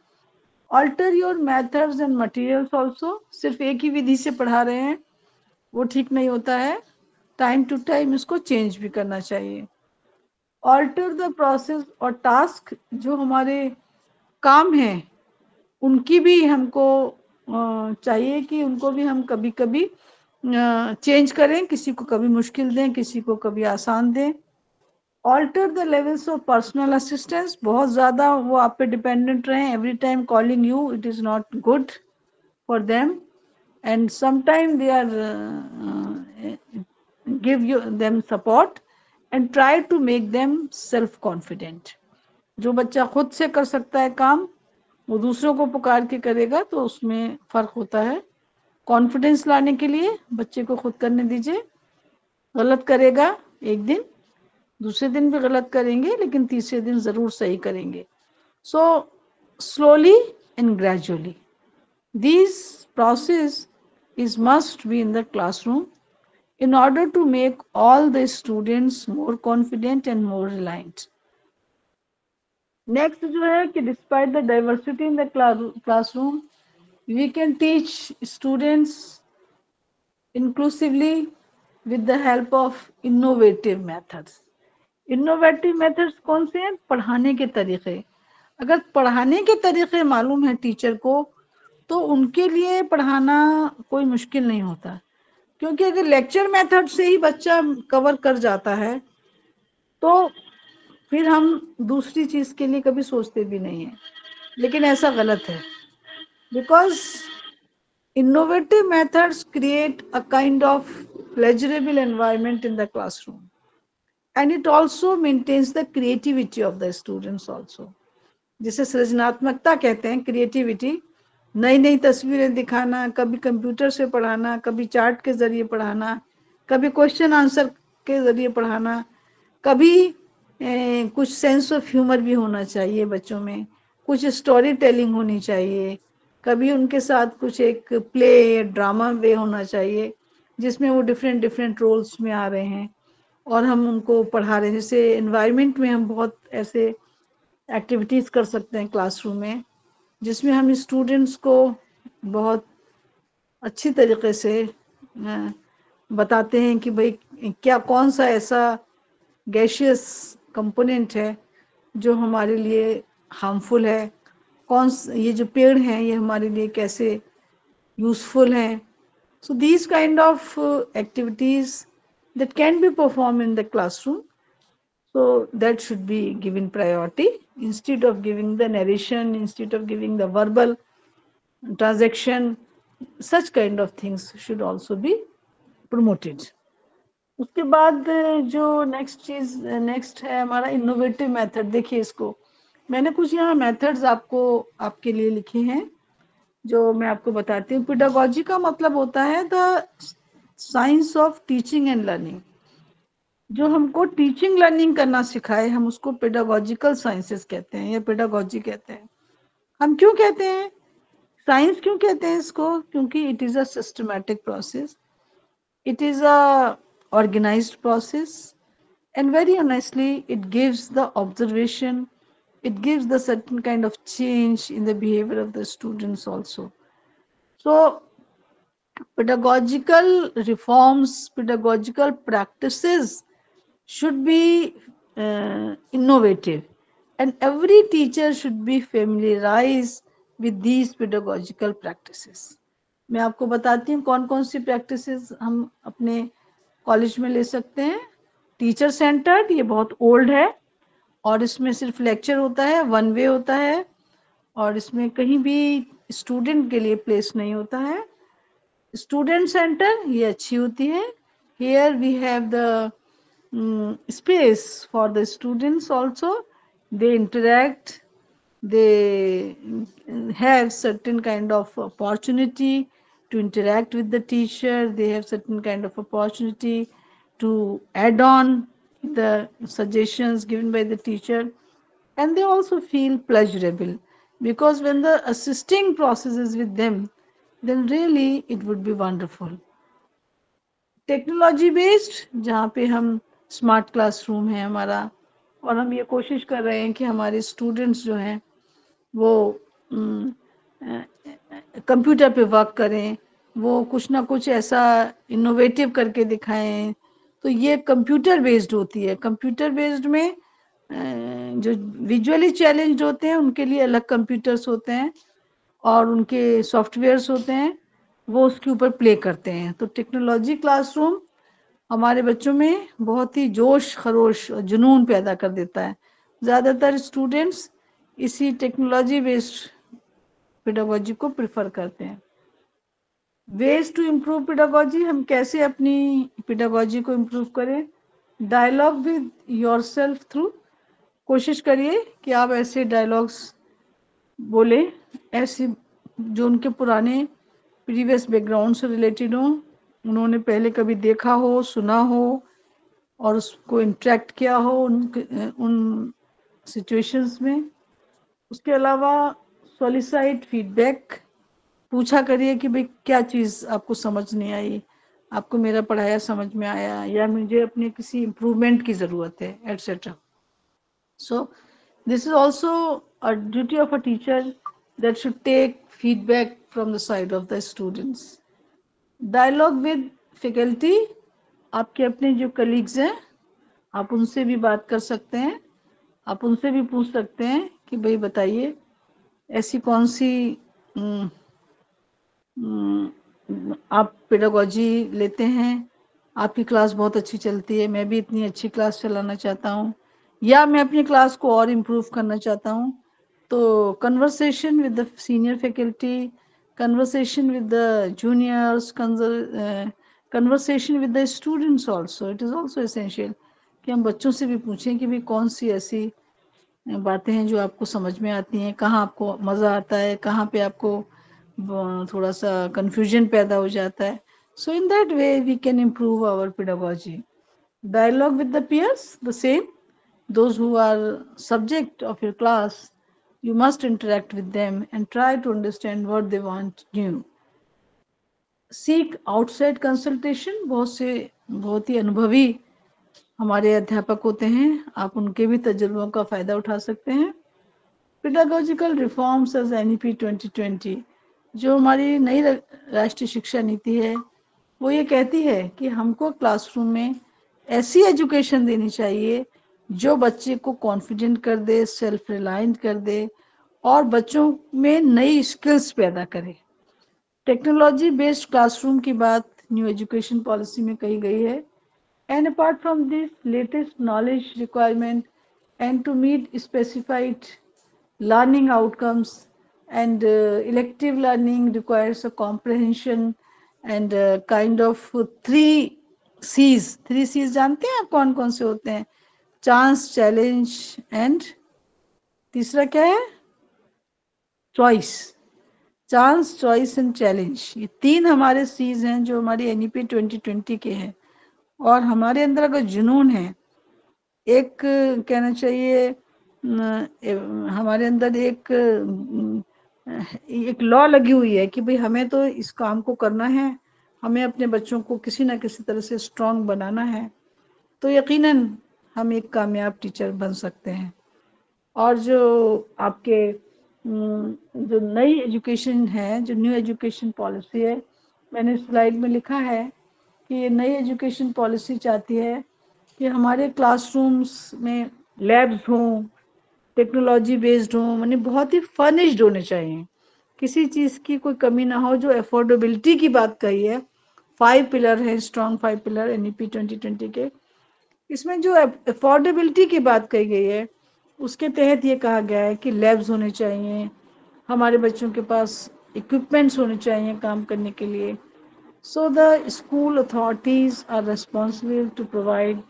Alter your methods and materials also. सिर्फ एक ही विधि से पढ़ा रहे हैं वो ठीक नहीं होता है, टाइम टू टाइम इसको चेंज भी करना चाहिए। ऑल्टर द प्रोसेस और टास्क। जो हमारे काम हैं उनकी भी हमको चाहिए कि उनको भी हम कभी कभी चेंज करें, किसी को कभी मुश्किल दें, किसी को कभी आसान दें। Alter the levels of personal assistance. बहुत ज़्यादा वो आप पे डिपेंडेंट रहें, every time calling you, it is not good for them, and sometimes they are give you them support and try to make them self confident। जो बच्चा खुद से कर सकता है काम, वो दूसरों को पुकार के करेगा तो उसमें फर्क होता है। कॉन्फिडेंस लाने के लिए बच्चे को खुद करने दीजिए। गलत करेगा एक दिन, दूसरे दिन भी गलत करेंगे, लेकिन तीसरे दिन जरूर सही करेंगे। So slowly and gradually this process is must be in the classroom in order to make all the students more confident and more reliant। Next जो है कि despite the diversity in the classroom, we can teach students inclusively with the help of innovative methods। Innovative methods कौन से हैं? पढ़ाने के तरीके। अगर पढ़ाने के तरीके मालूम है टीचर को तो उनके लिए पढ़ाना कोई मुश्किल नहीं होता, क्योंकि अगर लेक्चर मेथड से ही बच्चा कवर कर जाता है तो फिर हम दूसरी चीज के लिए कभी सोचते भी नहीं है। लेकिन ऐसा गलत है, because innovative methods create a kind of pleasurable environment in the classroom and it also maintains the creativity of the students also। जिसे सृजनात्मकता कहते हैं, क्रिएटिविटी। नई नई तस्वीरें दिखाना, कभी कंप्यूटर से पढ़ाना, कभी चार्ट के जरिए पढ़ाना, कभी क्वेश्चन आंसर के जरिए पढ़ाना, कभी कुछ सेंस ऑफ ह्यूमर भी होना चाहिए बच्चों में, कुछ स्टोरी टेलिंग होनी चाहिए, कभी उनके साथ कुछ एक प्ले ड्रामा वे होना चाहिए जिसमें वो डिफरेंट डिफरेंट रोल्स में आ रहे हैं और हम उनको पढ़ा रहे हैं। जैसे एनवायरनमेंट में हम बहुत ऐसे एक्टिविटीज़ कर सकते हैं क्लासरूम में जिसमें हम स्टूडेंट्स को बहुत अच्छी तरीके से बताते हैं कि भाई क्या कौन सा ऐसा गैशियस कंपोनेंट है जो हमारे लिए हार्मफुल है, ये जो पेड़ हैं ये हमारे लिए कैसे यूजफुल हैं। So these kind of activities that can be perform in the classroom, so that should be given priority instead of giving the narration, instead of giving the verbal transaction. Such kind of things should also be promoted। उसके बाद जो नेक्स्ट है हमारा इनोवेटिव मेथड। देखिए इसको मैंने कुछ यहाँ मेथड्स आपके लिए लिखे हैं जो मैं आपको बताती हूँ। पेडागोजी का मतलब होता है the science of teaching and learning. जो हमको टीचिंग लर्निंग करना सिखाए हम उसको पेडागोजिकल साइंसेस कहते हैं या पेडागोजी कहते हैं। हम क्यों कहते हैं साइंस, क्यों कहते हैं इसको? क्योंकि it is a systematic process, it is a organized process, and very honestly it gives the observation, it gives the certain kind of change in the behavior of the students also. So pedagogical reforms, pedagogical practices should be innovative, and every teacher should be familiarized with these pedagogical practices. मैं आपको बताती हूँ कौन कौन सी प्रैक्टिसेस हम अपने कॉलेज में ले सकते हैं। टीचर सेंटर्ड, ये बहुत ओल्ड है और इसमें सिर्फ लेक्चर होता है, वन वे होता है और इसमें कहीं भी स्टूडेंट के लिए प्लेस नहीं होता है। स्टूडेंट सेंटर ये अच्छी होती है। Here we have the space for the students also. They interact, they have certain kind of opportunity to interact with the teacher, they have certain kind of opportunity to add on the suggestions given by the teacher, and they also feel pleasurable because when the assisting process is with them, then really it would be wonderful. Technology based, जहाँ पे हम स्मार्ट क्लासरूम है हमारा और हम ये कोशिश कर रहे हैं कि हमारे स्टूडेंट्स जो हैं वो कंप्यूटर पे वर्क करें, वो कुछ ना कुछ ऐसा इनोवेटिव करके दिखाएं। तो ये कंप्यूटर बेस्ड होती है। कंप्यूटर बेस्ड में जो विजुअली चैलेंज्ड होते हैं उनके लिए अलग कंप्यूटर्स होते हैं और उनके सॉफ्टवेयर्स होते हैं, वो उसके ऊपर प्ले करते हैं। तो टेक्नोलॉजी क्लासरूम हमारे बच्चों में बहुत ही जोश खरोश और जुनून पैदा कर देता है। ज़्यादातर स्टूडेंट्स इसी टेक्नोलॉजी बेस्ड पेडागोजी को प्रेफर करते हैं। वेज टू इम्प्रूव पेडागोजी, हम कैसे अपनी पेडागोजी को इम्प्रूव करें? डायलॉग विद योरसेल्फ थ्रू, कोशिश करिए कि आप ऐसे डायलॉग्स बोले ऐसी जो उनके पुराने प्रीवियस बैकग्राउंड से रिलेटेड हो, उन्होंने पहले कभी देखा हो, सुना हो और उसको इंटरेक्ट किया हो उन सिचुएशंस में। उसके अलावा सॉलिसाइड फीडबैक, पूछा करिए कि भाई क्या चीज़ आपको समझ नहीं आई, आपको मेरा पढ़ाया समझ में आया या मुझे अपने किसी इम्प्रूवमेंट की ज़रूरत है, etcetera. So this is also a duty of a teacher that should take feedback from the side of the students. Dialogue with faculty, आपके अपने जो कलीग्स हैं आप उनसे भी बात कर सकते हैं, आप उनसे भी पूछ सकते हैं कि भाई बताइए ऐसी कौन सी आप पेडागोजी लेते हैं, आपकी क्लास बहुत अच्छी चलती है, मैं भी इतनी अच्छी क्लास चलाना चाहता हूँ या मैं अपनी क्लास को और इम्प्रूव करना चाहता हूँ। तो conversation with the senior faculty, conversation with the juniors, conversation with the students also, it is also essential कि हम बच्चों से भी पूछें कि भाई कौन सी ऐसी बातें हैं जो आपको समझ में आती हैं, कहाँ आपको मज़ा आता है, कहाँ पे आपको थोड़ा सा confusion पैदा हो जाता है। So in that way we can improve our pedagogy. Dialogue with the peers, the same, those who are subject of your class, you must interact with them and try to understand what they want new. Seek outside consultation, बहुत ही अनुभवी हमारे अध्यापक होते हैं, आप उनके भी तजुर्बों का फ़ायदा उठा सकते हैं। Pedagogical reforms as NEP 2020, जो हमारी नई राष्ट्रीय शिक्षा नीति है वो ये कहती है कि हमको क्लासरूम में ऐसी एजुकेशन देनी चाहिए जो बच्चे को कॉन्फिडेंट कर दे, सेल्फ रिलायंट कर दे और बच्चों में नई स्किल्स पैदा करे। टेक्नोलॉजी बेस्ड क्लासरूम की बात न्यू एजुकेशन पॉलिसी में कही गई है। And apart from this latest knowledge requirement and to meet specified learning outcomes and elective learning requires a comprehension and kind of 3 Cs, 3 Cs जानते हैं आप कौन कौन से होते हैं? चांस, चैलेंज एंड तीसरा क्या है? Choice. Chance, choice and challenge, ये 3 हमारे सीज हैं जो हमारी एनईपी 2020 के हैं। और हमारे अंदर अगर जुनून है, एक कहना चाहिए हमारे अंदर एक लॉ लगी हुई है कि भाई हमें तो इस काम को करना है, हमें अपने बच्चों को किसी ना किसी तरह से स्ट्रांग बनाना है, तो यकीनन हम एक कामयाब टीचर बन सकते हैं। और जो आपके जो नई एजुकेशन है, जो न्यू एजुकेशन पॉलिसी है, मैंने स्लाइड में लिखा है कि ये नई एजुकेशन पॉलिसी चाहती है कि हमारे क्लासरूम्स में लैब्स हों, टेक्नोलॉजी बेस्ड हों, माने बहुत ही फर्निश्ड होने चाहिए, किसी चीज़ की कोई कमी ना हो। जो अफोर्डेबिलिटी की बात कही है, 5 पिलर है, स्ट्रॉन्ग 5 पिलर एनईपी 2020 के, इसमें जो अफोर्डेबिलिटी की बात कही गई है उसके तहत ये कहा गया है कि लैब्स होने चाहिए, हमारे बच्चों के पास इक्विपमेंट्स होने चाहिए काम करने के लिए। So the school authorities are responsible to provide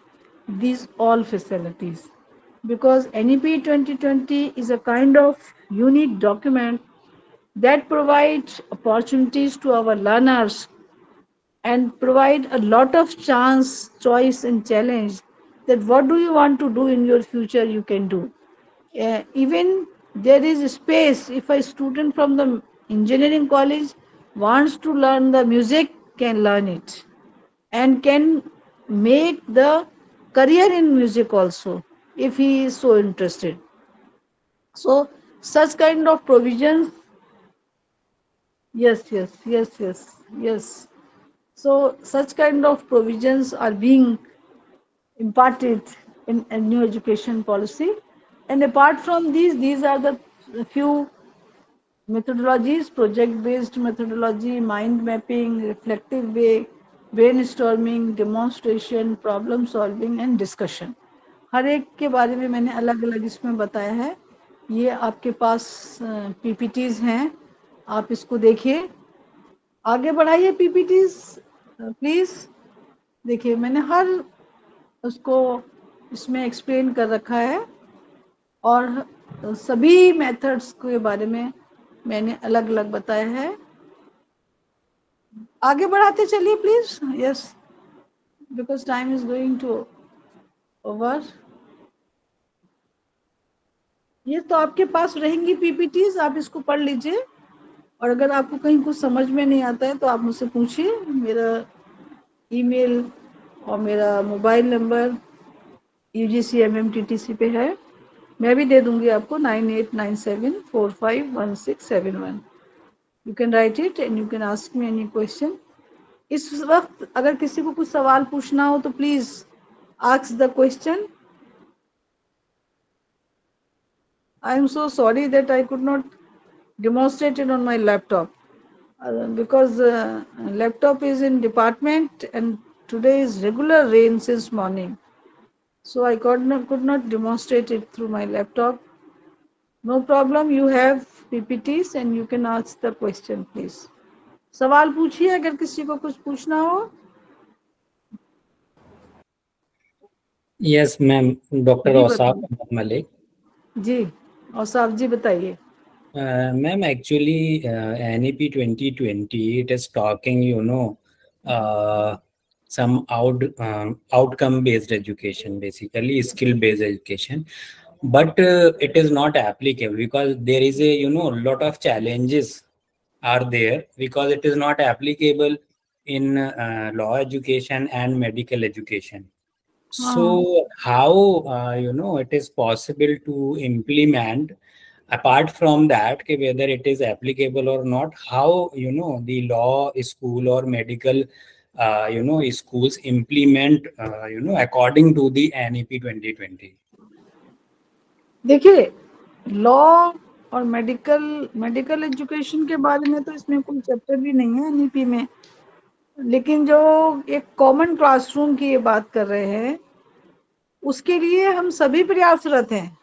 these all facilities, because NEP 2020 is a kind of unique document that provides opportunities to our learners and provide a lot of chance, choice and challenge, that what do you want to do in your future you can do. Even there is space, if a student from the engineering college wants to learn the music, can learn it and can make the career in music also if he is so interested. So such kind of provisions, yes. So such kind of provisions are being imparted in a new education policy. And apart from these are the few methodologies: project-based methodology, mind mapping, reflective way, brainstorming, demonstration, problem solving and discussion. हर एक के बारे में मैंने अलग अलग इसमें बताया है। ये आपके पास पीपीटीज हैं, आप इसको देखिए। आगे बढ़ाइए पीपीटीज प्लीज। देखिए मैंने हर उसको इसमें एक्सप्लेन कर रखा है और सभी मेथड्स के बारे में मैंने अलग अलग बताया है। आगे बढ़ाते चलिए please. Yes, because time is going to over. ये तो आपके पास रहेंगी पीपीटीज, आप इसको पढ़ लीजिए और अगर आपको कहीं कुछ समझ में नहीं आता है तो आप मुझसे पूछिए। मेरा ईमेल और मेरा मोबाइल नंबर UGC MMTTC पे है, मैं भी दे दूंगी आपको 9897451671। You can write it and you can ask me any question. इस वक्त अगर किसी को कुछ सवाल पूछना हो तो please ask the question. I am so sorry that I could not demonstrate it on my laptop because laptop is in department and today is regular rain since morning, so I could not demonstrate it through my laptop. No problem, you have PPTs and you can ask the question please. सवाल पूछिए अगर किसी को कुछ पूछना हो। Yes ma'am, doctor Ausaf Malik ji. Ausaf ji बताइए। Ma'am actually NEP 2020 it is talking some outcome based education, basically skill based education, but it is not applicable because there is a lot of challenges are there because it is not applicable in law education and medical education. So how it is possible to implement, apart from that, whether it is applicable or not, how the law school or medical schools implement according to the NEP 2020? देखिए लॉ और मेडिकल एजुकेशन के बारे में तो इसमें कोई चैप्टर भी नहीं है एनईपी में, लेकिन जो एक कॉमन क्लासरूम की ये बात कर रहे हैं उसके लिए हम सभी प्रयासरत हैं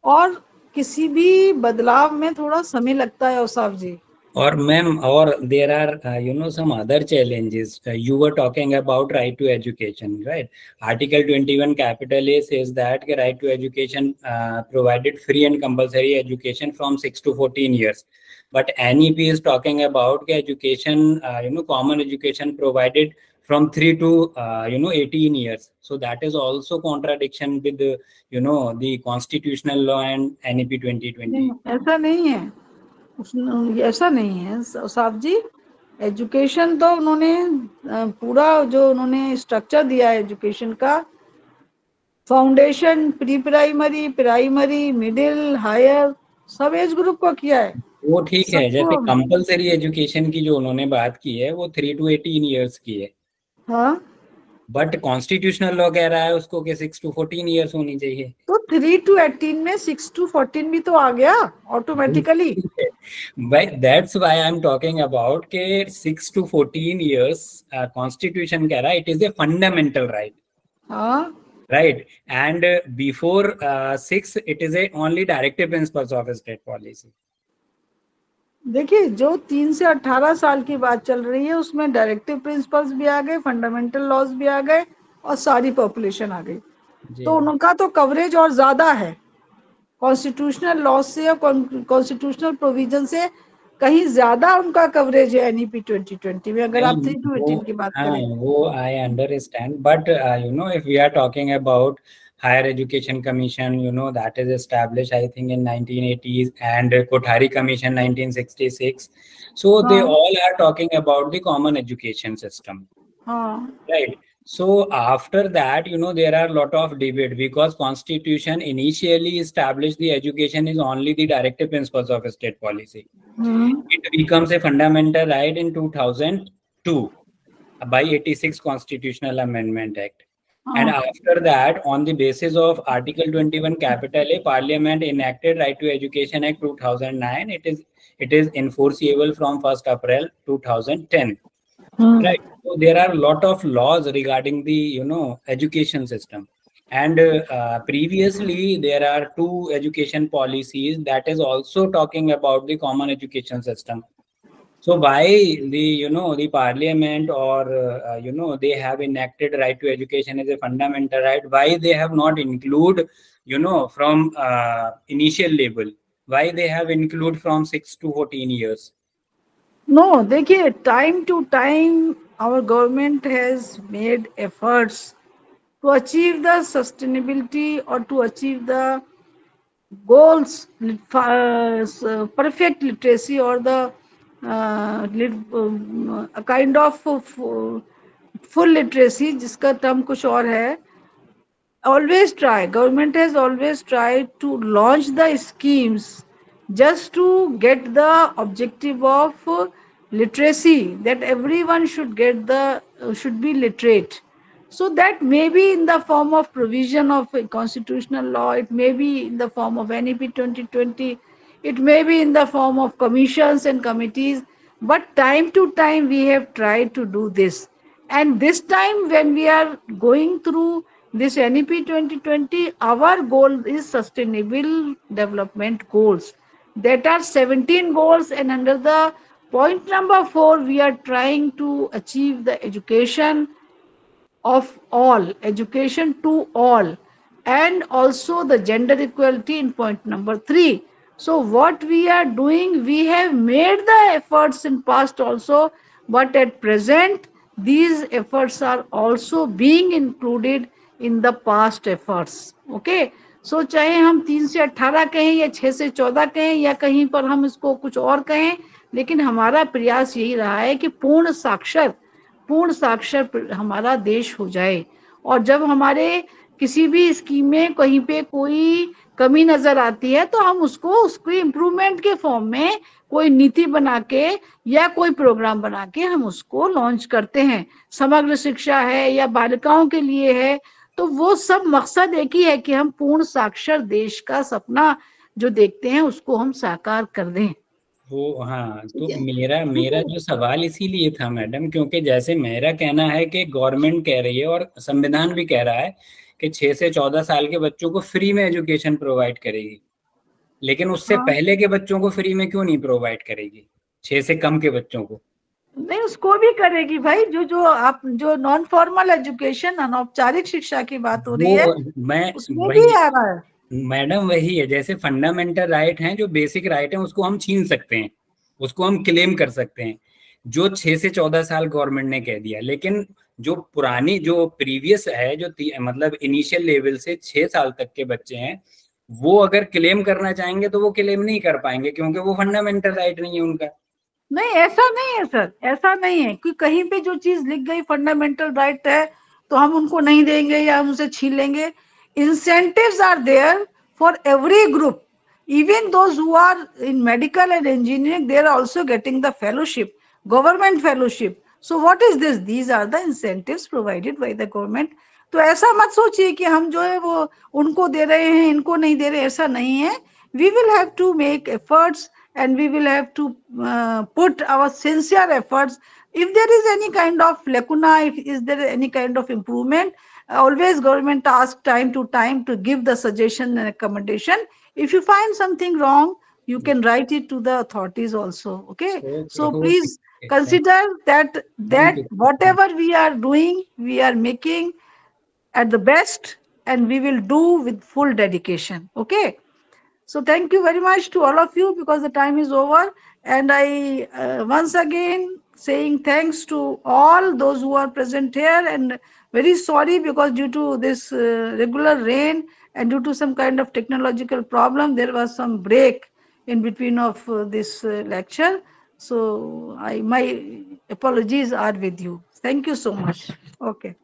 और किसी भी बदलाव में थोड़ा समय लगता है औसाफ जी। Or ma'am, or there are some other challenges. You were talking about right to education, right? Article 21 capital A says that right to education provided free and compulsory education from 6 to 14 years. But NEP is talking about education, common education provided from 3 to 18 years. So that is also contradiction with the constitutional law and NEP 2020. ऐसा नहीं है, ऐसा नहीं है साहब जी। एजुकेशन तो उन्होंने पूरा जो उन्होंने स्ट्रक्चर दिया है एजुकेशन का, foundation, pre primary, primary, middle, higher, सब एज ग्रुप को किया है। वो ठीक है, जैसे कंपलसरी एजुकेशन की जो उन्होंने बात की है वो 3 to 18 years की है। हाँ, बट कॉन्स्टिट्यूशनल लॉ कह रहा है उसको कि 6 to 14 years होनी चाहिए। तो 3 to 18 में 6 to 14 भी तो आ गया automatically. That's why I am talking about के 6 to 14 years कॉन्स्टिट्यूशन कह रहा है it is a fundamental right. हाँ, right, and before 6 it is a only directive principles of state policy. देखिए जो 3 से 18 साल की बात चल रही है उसमें डायरेक्टिव प्रिंसिपल्स भी आ गए, फंडामेंटल लॉज भी आ गए और सारी पॉपुलेशन आ गई, तो उनका तो कवरेज और ज्यादा है कॉन्स्टिट्यूशनल लॉ से और कॉन्स्टिट्यूशनल प्रोविजन से कहीं ज्यादा उनका कवरेज है एनईपी 2020 में, अगर आप 3 to 18 की बात करें। वो I understand, but if we are talking about Higher Education Commission, that is established, I think, in 1980s, and Kothari Commission 1966. So they all are talking about the common education system, right? So after that, there are a lot of debate because Constitution initially established the education is only the directive principles of state policy. It becomes a fundamental right in 2002 by 86 Constitutional Amendment Act. And after that, on the basis of Article 21 capital A, Parliament enacted Right to Education Act 2009. It is enforceable from 1st April 2010. Right. So there are a lot of laws regarding the education system. And previously there are 2 education policies that is also talking about the common education system. So why the Parliament or they have enacted right to education as a fundamental right? Why they have not include from initial level? Why they have include from 6 to 14 years? No, देखिए time to time our government has made efforts to achieve the sustainability or to achieve the goals, perfect literacy or the a kind of full literacy, जिसका टर्म कुछ और है। Always try, government has always tried to launch the schemes just to get the objective of literacy, that everyone should get should be literate. So that may be in the form of provision of a constitutional law, it may be in the form of NEP 2020, it may be in the form of commissions and committees, but time to time we have tried to do this. And this time when we are going through this NEP 2020, our goal is sustainable development goals. That are 17 goals, and under the point number 4, we are trying to achieve the education of all, education to all, and also the gender equality in point number 3. So what we are doing, we have made the efforts in past also, but at present these efforts are also being included in the past efforts. Okay, so चाहे हम 3 से 18 कहें या 6 से 14 कहें या कहीं पर हम इसको कुछ और कहें, लेकिन हमारा प्रयास यही रहा है कि पूर्ण साक्षर हमारा देश हो जाए। और जब हमारे किसी भी स्कीम में कहीं पे कोई कमी नजर आती है तो हम उसकी इम्प्रूवमेंट के फॉर्म में कोई नीति बना के या कोई प्रोग्राम बना के हम उसको लॉन्च करते हैं। समग्र शिक्षा है या बालिकाओं के लिए है, तो वो सब मकसद एक ही है कि हम पूर्ण साक्षर देश का सपना जो देखते हैं उसको हम साकार कर दें। वो हाँ, तो मेरा जो सवाल इसीलिए था मैडम, क्योंकि जैसे मेरा कहना है कि गवर्नमेंट कह रही है और संविधान भी कह रहा है कि 6 से 14 साल के बच्चों को फ्री में एजुकेशन प्रोवाइड करेगी, लेकिन उससे पहले के बच्चों को फ्री में क्यों नहीं प्रोवाइड करेगी? 6 से कम के बच्चों को? नहीं, उसको भी करेगी भाई। जो नॉन फॉर्मल एजुकेशन, अनौपचारिक शिक्षा की बात हो रही है, उसमें भी आ रहा है मैडम। वही है, जैसे फंडामेंटल राइट हैं, जो बेसिक राइट हैं, उसको हम छीन सकते हैं, उसको हम क्लेम कर सकते हैं, जो 6 से 14 साल गवर्नमेंट ने कह दिया। लेकिन जो पुरानी, जो प्रीवियस है, जो मतलब इनिशियल लेवल से 6 साल तक के बच्चे हैं, वो अगर क्लेम करना चाहेंगे तो वो क्लेम नहीं कर पाएंगे, क्योंकि वो फंडामेंटल राइट नहीं है उनका। नहीं, ऐसा नहीं है सर, ऐसा नहीं है कि कहीं पे जो चीज लिख गई फंडामेंटल राइट है तो हम उनको नहीं देंगे या हम उसे छीन लेंगे। Incentives are there for every group, even those who are in medical and engineering, they are also getting the fellowship, government fellowship. So what is this? These are the incentives provided by the government. तो ऐसा मत सोचिए कि हम जो है वो उनको दे रहे हैं, इनको नहीं दे रहे, ऐसा नहीं है। We will have to make efforts and we will have to put our sincere efforts. If there is any kind of lacuna, if is there any kind of improvement, always government asks time to time to give the suggestion and recommendation. If you find something wrong, you can write it to the authorities also. Okay, so please consider that whatever we are doing, we are making at the best, and we will do with full dedication. Okay, so thank you very much to all of you, because the time is over, and I once again saying thanks to all those who are present here, and very sorry because due to this regular rain and due to some kind of technological problem, there was some break in between of this lecture. So my apologies are with you. Thank you so much. Okay.